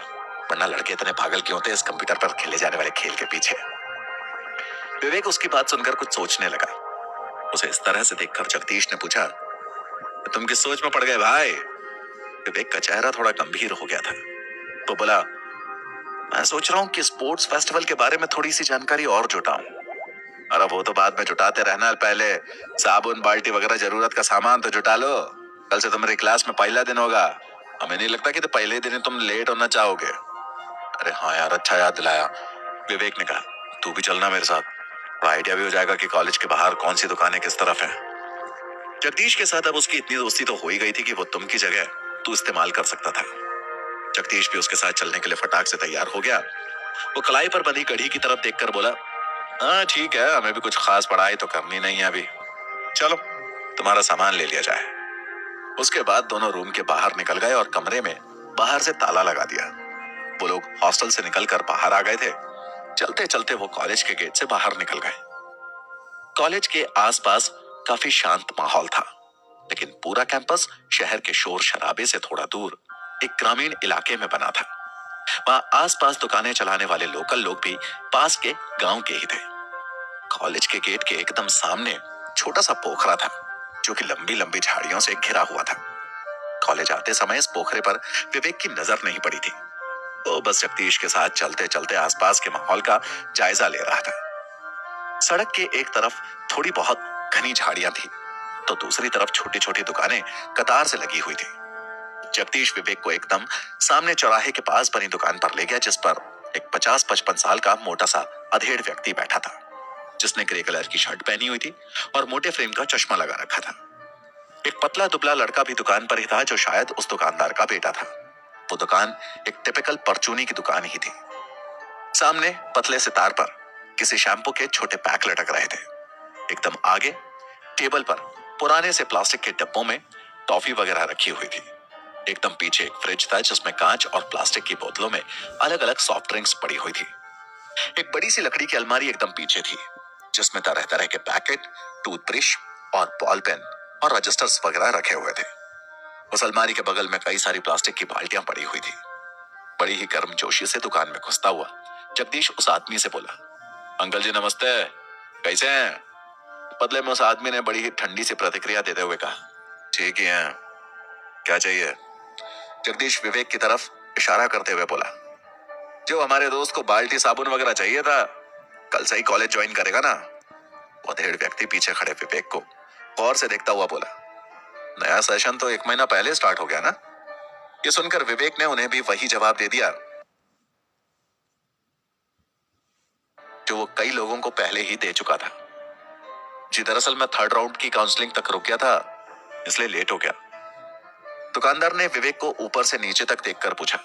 वरना लड़के इतने पागल क्यों होते हैं इस कंप्यूटर पर खेले जाने वाले खेल के पीछे। विवेक उसकी बात सुनकर कुछ सोचने लगा। उसे इस तरह से देखकर जगदीश ने पूछा, तुम किस सोच में पड़ गए भाई? विवेक का चेहरा थोड़ा गंभीर हो गया था। तो बोला, मैं सोच रहा हूँ कि स्पोर्ट्स फेस्टिवल के बारे में थोड़ी सी जानकारी और जुटाऊं। अरे वो तो बाद में जुटाते रहना, पहले साबुन, बाल्टी वगैरह जरूरत का सामान तो जुटा लो। कल से तुम्हारी क्लास में पहला दिन होगा। हमें नहीं लगता कि तो पहले दिन तुम लेट होना चाहोगे। अरे हाँ यार, अच्छा याद दिलाया। विवेक ने कहा, तू भी चलना मेरे साथ, थोड़ा आइडिया भी हो जाएगा कि कॉलेज के बाहर कौन सी दुकानें किस तरफ है। जगदीश के साथ अब उसकी इतनी दोस्ती तो हो ही गई थी कि वो तुम की जगह तू इस्तेमाल कर सकता था। जगदीश भी उसके साथ चलने के लिए फटाक से तैयार हो गया। वो कलाई पर बंधी कड़ी की तरफ देखकर बोला, हाँ ठीक है, हमें भी कुछ खास पढ़ाई तो करनी नहीं है अभी, चलो तुम्हारा सामान ले लिया जाए। उसके बाद दोनों रूम के बाहर निकल गए और कमरे में बाहर से ताला लगा दिया। वो लोग हॉस्टल से निकलकर बाहर आ गए थे। चलते चलते वो कॉलेज के गेट से बाहर निकल गए। कॉलेज के आसपास काफी शांत माहौल था, लेकिन पूरा कैंपस शहर के शोर शराबे से थोड़ा दूर एक ग्रामीण इलाके में बना था। वहां आसपास दुकानें चलाने वाले लोकल लोग भी पास के गांव के ही थे। कॉलेज के गेट के एकदम सामने छोटा सा पोखरा था, जो कि लंबी लंबी झाड़ियों से घिरा हुआ था। कॉलेज आते समय इस पोखरे पर विवेक की नजर नहीं पड़ी थी। वो बस जगदीश के साथ चलते चलते आसपास के माहौल का जायजा ले रहा था। सड़क के एक तरफ थोड़ी बहुत घनी झाड़ियां थी, तो दूसरी तरफ छोटी छोटी दुकानें कतार से लगी हुई थी। जगदीश विवेक को एकदम सामने चौराहे के पास बनी दुकान पर ले गया, जिस पर एक 50-55 साल का मोटा सा अधेड़ व्यक्ति बैठा था, जिसने ग्रे कलर की शर्ट पहनी हुई थी और मोटे फ्रेम का चश्मा लगा रखा था। एक पतला दुबला लड़का भी दुकान पर ही था, जो शायद उस दुकानदार का बेटा था। वो दुकान एक टिपिकल परचूनी की दुकान ही थी। सामने पतले से तार पर किसी शैम्पू के छोटे पैक लटक रहे थे। एकदम आगे टेबल पर पुराने से प्लास्टिक के डब्बों में टॉफी वगैरह रखी हुई थी। एकदम पीछे एक फ्रिज था, जिसमें कांच और प्लास्टिक की बोतलों में अलग अलग सॉफ्ट ड्रिंक्स पड़ी हुई थी। एक बड़ी सी लकड़ी की अलमारी एकदम पीछे थी, जिसमें तरह तरह के पैकेट, टूथब्रश और बॉल पेन और रजिस्टर्स वगैरह रखे हुए थे। उस अलमारी के बगल में कई सारी प्लास्टिक की बाल्टियां पड़ी हुई थी। बड़ी ही गर्मजोशी से दुकान में घुसता हुआ जगदीश उस आदमी से बोला, अंकल जी नमस्ते, कैसे हैं? बदले में उस आदमी ने बड़ी ही ठंडी सी प्रतिक्रिया देते हुए कहा, ठीक ही है, क्या चाहिए? जगदीश विवेक की तरफ इशारा करते हुए बोला, जो हमारे दोस्त को बाल्टी साबुन वगैरह चाहिए था, कल से ही कॉलेज ज्वाइन करेगा ना? वो अधेड़ व्यक्ति पीछे खड़े विवेक को गौर से देखता हुआ बोला, नया सेशन तो 1 महीना पहले स्टार्ट हो गया ना? ये सुनकर विवेक ने उन्हें भी वही जवाब दे दिया जो वो कई लोगों को पहले ही दे चुका था। जी दरअसल मैं 3rd राउंड की काउंसलिंग तक रुक गया था, इसलिए लेट हो गया। दुकानदार ने विवेक को ऊपर से नीचे तक देखकर पूछा,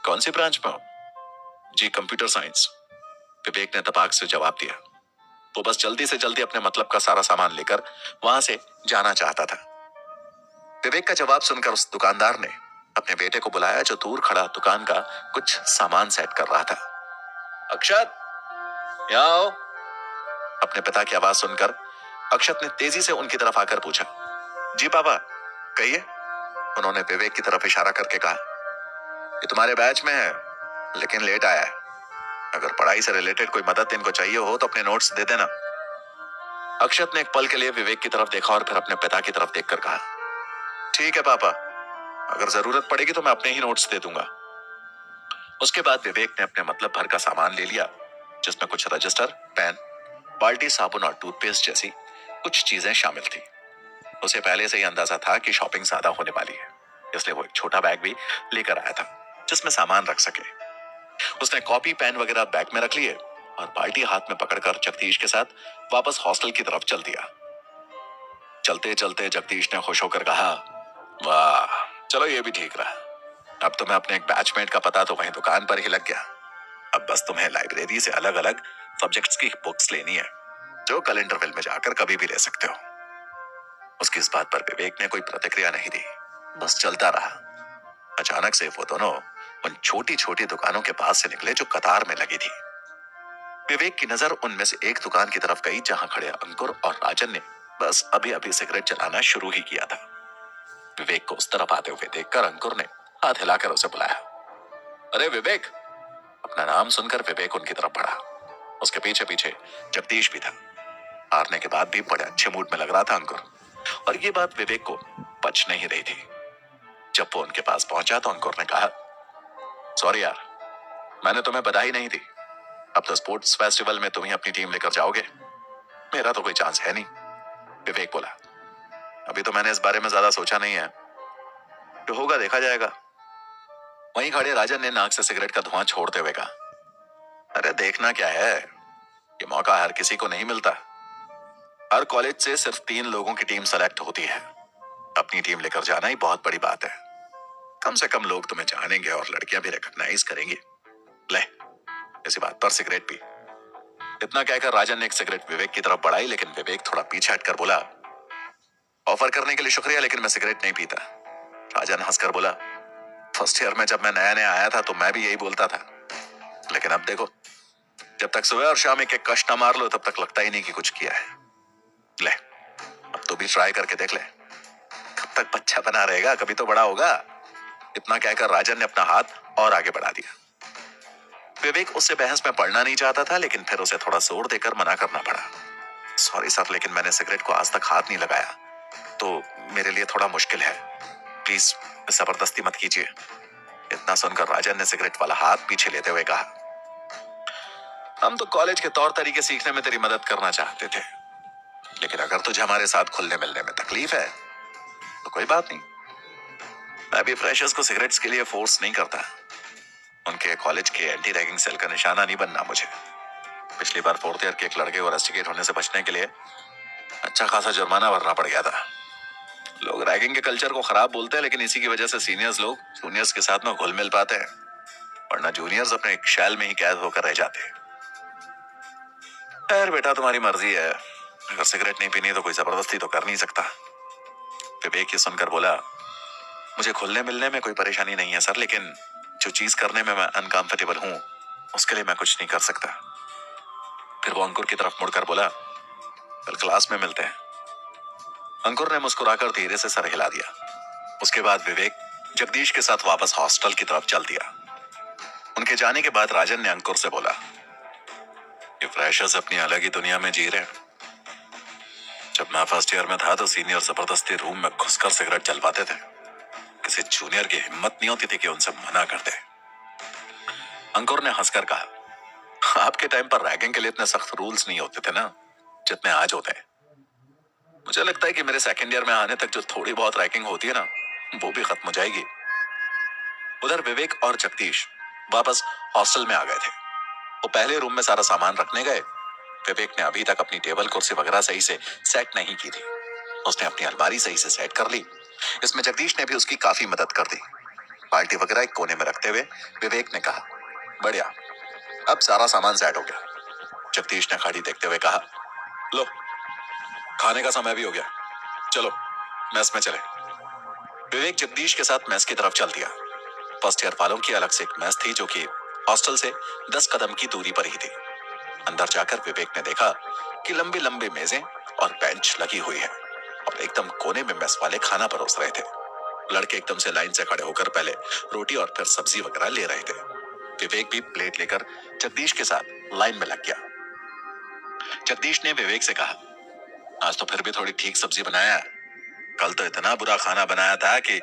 कौन सी ब्रांच में हो? जी कंप्यूटर साइंस। विवेक ने तपाक से जवाब दिया। वो बस जल्दी से जल्दी अपने मतलब का सारा सामान लेकर वहां से जाना चाहता था। विवेक का जवाब सुनकर उस दुकानदार ने अपने बेटे को बुलाया जो दूर खड़ा दुकान का कुछ सामान सेट कर रहा था। अक्षत, यहाँ आओ। अपने पिता की आवाज सुनकर अक्षत ने तेजी से उनकी तरफ आकर पूछा, जी पापा कहिए। उन्होंने विवेक की तरफ इशारा करके कहा, ये तुम्हारे बैच में है लेकिन लेट आया है। अगर पढ़ाई से रिलेटेड कोई मदद इनको चाहिए हो तो अपने नोट्स दे देना। अक्षत ने एक पल के लिए विवेक की तरफ देखा और फिर अपने पिता की तरफ देखकर कहा, ठीक है पापा, अगर जरूरत पड़ेगी तो मैं अपने ही नोट्स दे दूंगा। उसके बाद विवेक ने अपने मतलब भर का सामान ले लिया, जिसमें कुछ रजिस्टर, पेन, बाल्टी, साबुन और टूथपेस्ट जैसी कुछ चीजें शामिल थी। उसे पहले से ही अंदाजा था कि शॉपिंग ज्यादा होने वाली है, इसलिए वो एक छोटा बैग भी लेकर आया था जिसमें सामान रख सके। उसने कॉपी, पेन वगैरह बैग में रख लिए और बाल्टी हाथ में पकड़कर जगदीश के साथ वापस हॉस्टल की तरफ चल दिया। चलते चलते जगदीश ने खुश होकर कहा, वाह चलो ये भी ठीक रहा। अब तो मैं अपने एक बैचमेट का पता तो वहीं दुकान पर ही लग गया। अब बस तुम्हें लाइब्रेरी से अलग अलग सब्जेक्ट्स की बुक्स लेनी है जो कल इंटरवल में जाकर कभी भी ले सकते हो। उसकी इस बात पर विवेक ने कोई प्रतिक्रिया नहीं दी, बस चलता रहा। अचानक से वो दोनों उन छोटी छोटी दुकानों के पास से निकले जो कतार में लगी थी। विवेक की नजर उनमें से एक दुकान की तरफ गई जहां खड़े अंकुर और राजन ने बस अभी अभी सिगरेट जलाना शुरू ही किया था। विवेक को उस तरफ आते हुए देखकर अंकुर ने हाथ हिलाकर उसे बुलाया, अरे विवेक। अपना नाम सुनकर विवेक उनकी तरफ बढ़ा। उसके पीछे पीछे जगदीश भी था। हारने के बाद भी बड़े अच्छे मूड में लग रहा था अंकुर, और ये बात विवेक को पच नहीं रही थी। जब वो उनके पास पहुंचा तो अंकुर ने कहा, सॉरी यार, मैंने तुम्हें बधाई नहीं दी। अब तो स्पोर्ट्स फेस्टिवल में तुम ही अपनी टीम लेकर जाओगे, मेरा तो कोई चांस है नहीं। विवेक बोला, अभी तो मैंने इस बारे में ज्यादा सोचा नहीं है, जो होगा देखा जाएगा। वहीं खड़े राजन ने नाक से सिगरेट का धुआं छोड़ते हुए कहा, अरे देखना क्या है, ये मौका हर किसी को नहीं मिलता। हर कॉलेज से सिर्फ 3 लोगों की टीम सेलेक्ट होती है। अपनी टीम लेकर जाना ही बहुत बड़ी बात है। कम से कम लोग तुम्हें जानेंगे और लड़कियां भी रिकॉग्नाइज करेंगी। ले इसी बात पर सिगरेट पी। इतना कहकर राजन ने एक सिगरेट विवेक की तरफ बढ़ाई, लेकिन विवेक थोड़ा पीछे हटकर बोला, ऑफर करने के लिए शुक्रिया लेकिन मैं सिगरेट नहीं पीता। राजन हंसकर बोला, फर्स्ट ईयर में जब मैं नया नया आया था तो मैं भी यही बोलता था, लेकिन अब देखो, जब तक सुबह और शाम एक एक कश ना मार लो तब तक लगता ही नहीं कि कुछ किया है। ले अब तो भी ट्राई करके देख ले, कब तक बच्चा बना रहेगा, कभी तो बड़ा होगा। इतना कहकर राजन ने अपना हाथ और आगे बढ़ा दिया। विवेक उससे बहस में पड़ना नहीं चाहता था, लेकिन फिर उसे थोड़ा जोर देकर मना करना पड़ा। सॉरी सर, लेकिन मैंने सिगरेट को आज तक हाथ नहीं लगाया, तो मेरे लिए थोड़ा मुश्किल है, प्लीज जबरदस्ती मत कीजिए। इतना सुनकर राजन ने सिगरेट वाला हाथ पीछे लेते हुए कहा, हम तो कॉलेज के तौर तरीके सीखने में तेरी मदद करना चाहते थे, लेकिन अगर तुझे हमारे साथ खुलने मिलने में तकलीफ है तो कोई बात नहीं। मैं भी फ्रेशर्स को सिगरेट्स के लिए फोर्स नहीं करता। उनके कॉलेज के एंटी रैगिंग सेल का निशाना नहीं बनना मुझे। पिछली बार 4th ईयर के एक लड़के को रेस्टिकेट होने से बचने के लिए अच्छा खासा जुर्माना भरना पड़ गया था। लोग रैगिंग के कल्चर को खराब बोलते हैं, लेकिन इसी की वजह से सीनियर्स लोग जूनियर्स के साथ में घुल मिल पाते हैं, वरना जूनियर्स अपने एक शैल में ही कैद होकर रह जाते हैं। खैर बेटा, तुम्हारी मर्जी है, अगर सिगरेट नहीं पीनी तो कोई जबरदस्ती तो कर नहीं सकता। विवेक ये सुनकर बोला, मुझे खुलने मिलने में कोई परेशानी नहीं है सर, लेकिन जो चीज करने में मैं अनकंफर्टेबल हूं उसके लिए मैं कुछ नहीं कर सकता। फिर वो अंकुर की तरफ मुड़कर बोला, कल क्लास में मिलते हैं। अंकुर ने मुस्कुराकर धीरे से सर हिला दिया। उसके बाद विवेक जगदीश के साथ वापस हॉस्टल की तरफ चल दिया। उनके जाने के बाद राजन ने अंकुर से बोला, ये फ्रेशर्स अपनी अलग ही दुनिया में जी रहे हैं। जब मैं फर्स्ट ईयर में था तो सीनियर जबरदस्ती रूम में घुसकर सिगरेट जलवाते थे। किसी जूनियर की हिम्मत नहीं होती थी कि उनसे मना कर दे। अंकुर ने हंसकर कहा, आपके टाइम पर रैगिंग के लिए इतने सख्त रूल्स नहीं होते थे ना जितने आज होते हैं। मुझे लगता है कि मेरे सेकंड ईयर में आने तक जो थोड़ी बहुत रैगिंग होती है ना, वो भी खत्म हो जाएगी। उधर विवेक और जगदीश वापस हॉस्टल में आ गए थे। वो पहले रूम में सारा सामान रखने गए। विवेक ने अभी तक अपनी टेबल कुर्सी वगैरह सही से सेट नहीं की थी। उसने अपनी अलमारी सही से सेट कर ली इसमें जगदीश ने भी उसकी काफी मदद कर दी। बाल्टी वगैरह एक कोने में रखते हुए विवेक ने कहा, बढ़िया, अब सारा सामान सेट हो गया। जगदीश ने घड़ी देखते हुए कहा, लो, खाने का समय भी हो गया, चलो मेस में चले। विवेक जगदीश के साथ मेस की तरफ चल दिया। फर्स्ट ईयर वालों की अलग से एक मेस थी जो कि हॉस्टल से 10 कदम की दूरी पर ही थी। अंदर जाकर विवेक ने देखा कि लंबी लंबी मेजें और बेंच लगी हुई है और एकदम कोने में मेस वाले खाना परोस रहे थे। लड़के एकदम से लाइन से खड़े होकर पहले रोटी और फिर सब्जी वगैरह ले रहे थे। विवेक भी प्लेट लेकर जगदीश के साथ लाइन में लग गया। जगदीश ने विवेक से कहा, आज तो फिर भी थोड़ी ठीक सब्जी बनाया है। कल तो इतना बुरा खाना बनाया था कि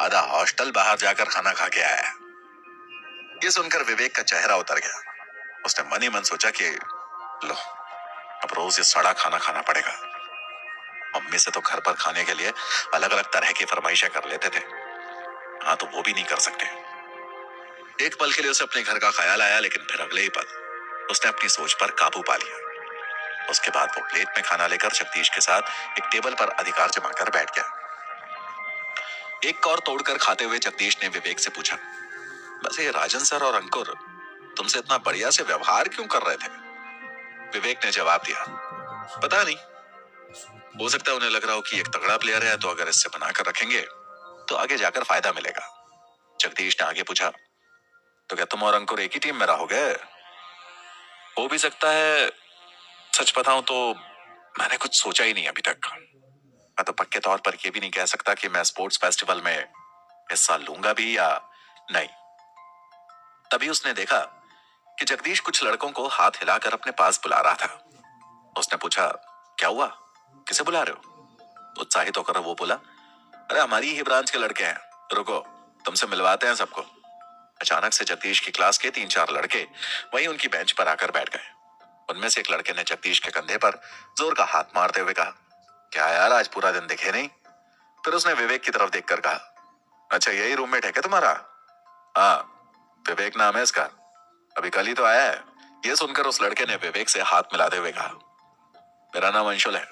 आधा हॉस्टल बाहर जाकर खाना खा के आया। ये सुनकर विवेक का चेहरा उतर गया। उसने मन ही मन सोचा कि लो, अब रोज ये सड़ा खाना खाना पड़ेगा। मम्मी से तो घर पर खाने के लिए अलग अलग तरह की फरमाइशें कर लेते थे, हाँ तो वो भी नहीं कर सकते। एक पल के लिए उसे अपने घर का ख्याल आया, लेकिन फिर अगले ही पल उसने अपनी सोच पर काबू पा लिया। उसके बाद वो प्लेट में खाना लेकर जगदीश के साथ एक टेबल पर अधिकार जमाकर बैठ गया। एक कौर तोड़कर खाते हुए जगदीश ने विवेक से पूछा, वैसे ये राजन सर और अंकुर तुमसे इतना बढ़िया से व्यवहार क्यों कर रहे थे? विवेक ने जवाब दिया, पता नहीं, हो सकता है उन्हें लग रहा हो कि एक तगड़ा प्लेयर है, तो अगर इससे बनाकर रखेंगे तो आगे जाकर फायदा मिलेगा। जगदीश ने आगे पूछा, तो क्या तुम और अंकुर एक ही टीम में रहोगे? हो भी सकता है, सच बताऊं तो मैंने कुछ सोचा ही नहीं अभी तक। मैं तो पक्के तौर पर यह भी नहीं कह सकता कि मैं स्पोर्ट्स फेस्टिवल में हिस्सा लूंगा भी या नहीं। तभी उसने देखा कि जगदीश कुछ लड़कों को हाथ हिलाकर अपने पास बुला रहा था। उसने पूछा, क्या हुआ, किसे बुला रहे हो? उत्साहित होकर वो बोला, अरे हमारी ही ब्रांच के लड़के हैं, रुको तुमसे मिलवाते हैं सबको। अचानक से जगदीश की क्लास के 3-4 लड़के वहीं उनकी बेंच पर आकर बैठ गए। उनमें से एक लड़के ने जगदीश के कंधे पर जोर का हाथ मारते हुए कहा, क्या यार आज पूरा दिन दिखे नहीं? फिर उसने विवेक की तरफ देखकर कहा, अच्छा यही रूममेट है क्या तुम्हारा? हाँ, विवेक नाम है इसका, अभी कल ही तो आया है। यह सुनकर उस लड़के ने विवेक से हाथ मिलाते हुए कहा, मेरा नाम अंशुल है,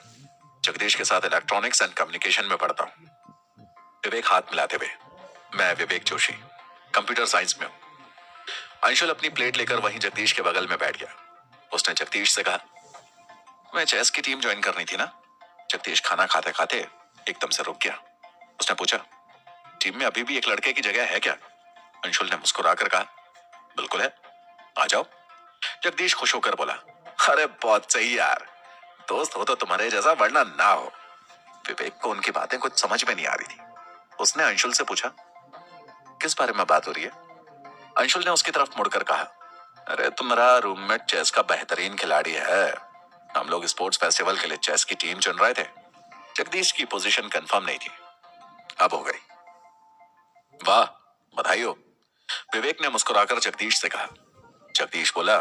जगदीश के साथ इलेक्ट्रॉनिक्स एंड कम्युनिकेशन में पढ़ता हूँ। विवेक हाथ मिलाते हुए, मैं विवेक जोशी, कंप्यूटर साइंस में हूँ। अंशुल अपनी प्लेट लेकर वहीं जगदीश के बगल में बैठ गया। उसने जगदीश से कहा, मैं चेस की टीम ज्वाइन करनी थी ना? जगदीश खाना खाते खाते एकदम से रुक गया। उसने पूछा, टीम में अभी भी एक लड़के की जगह है क्या? अंशुल ने मुस्कुराकर कहा, बिल्कुल है, आ जाओ। जगदीश खुश होकर बोला, अरे बहुत सही यार, दोस्त हो तो तुम्हारे जैसा, वरना ना हो। विवेक को उनकी बातें कुछ समझ में नहीं आ रही थी। उसने अंशुल से पूछा, किस बारे में बात हो रही है? अंशुल ने उसकी तरफ मुड़कर कहा, अरे तुम्हारा रूममेट चेस का बेहतरीन खिलाड़ी है, हम लोग स्पोर्ट्स फेस्टिवल के लिए चेस की टीम चुन रहे थे। जगदीश की पोजीशन कंफर्म नहीं थी, अब हो गई। वाह, बधाई हो, विवेक ने मुस्कुराकर जगदीश से कहा। जगदीश बोला,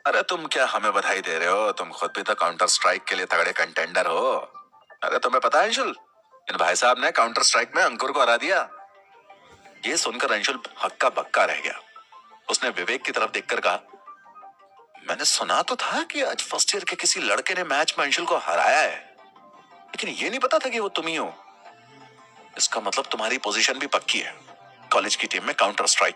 अरे तुम क्या हमें बधाई दे रहे हो, तुम खुद भी तो काउंटर स्ट्राइक के लिए तगड़े कंटेंडर हो। अरे तुम्हें पता है अंशुल, इन भाई साहब ने काउंटर स्ट्राइक में अंकुर को हरा दिया। ये सुनकर अंशुल हक्का बक्का रह गया। उसने विवेक की तरफ देखकर कहा, मैंने सुना तो था कि आज फर्स्ट ईयर के किसी लड़के ने मैच में अंशुल को हराया है, लेकिन ये नहीं पता था कि वो तुम ही हो। इसका मतलब तुम्हारी पोजीशन भी पक्की है, कॉलेज की टीम में काउंटर स्ट्राइक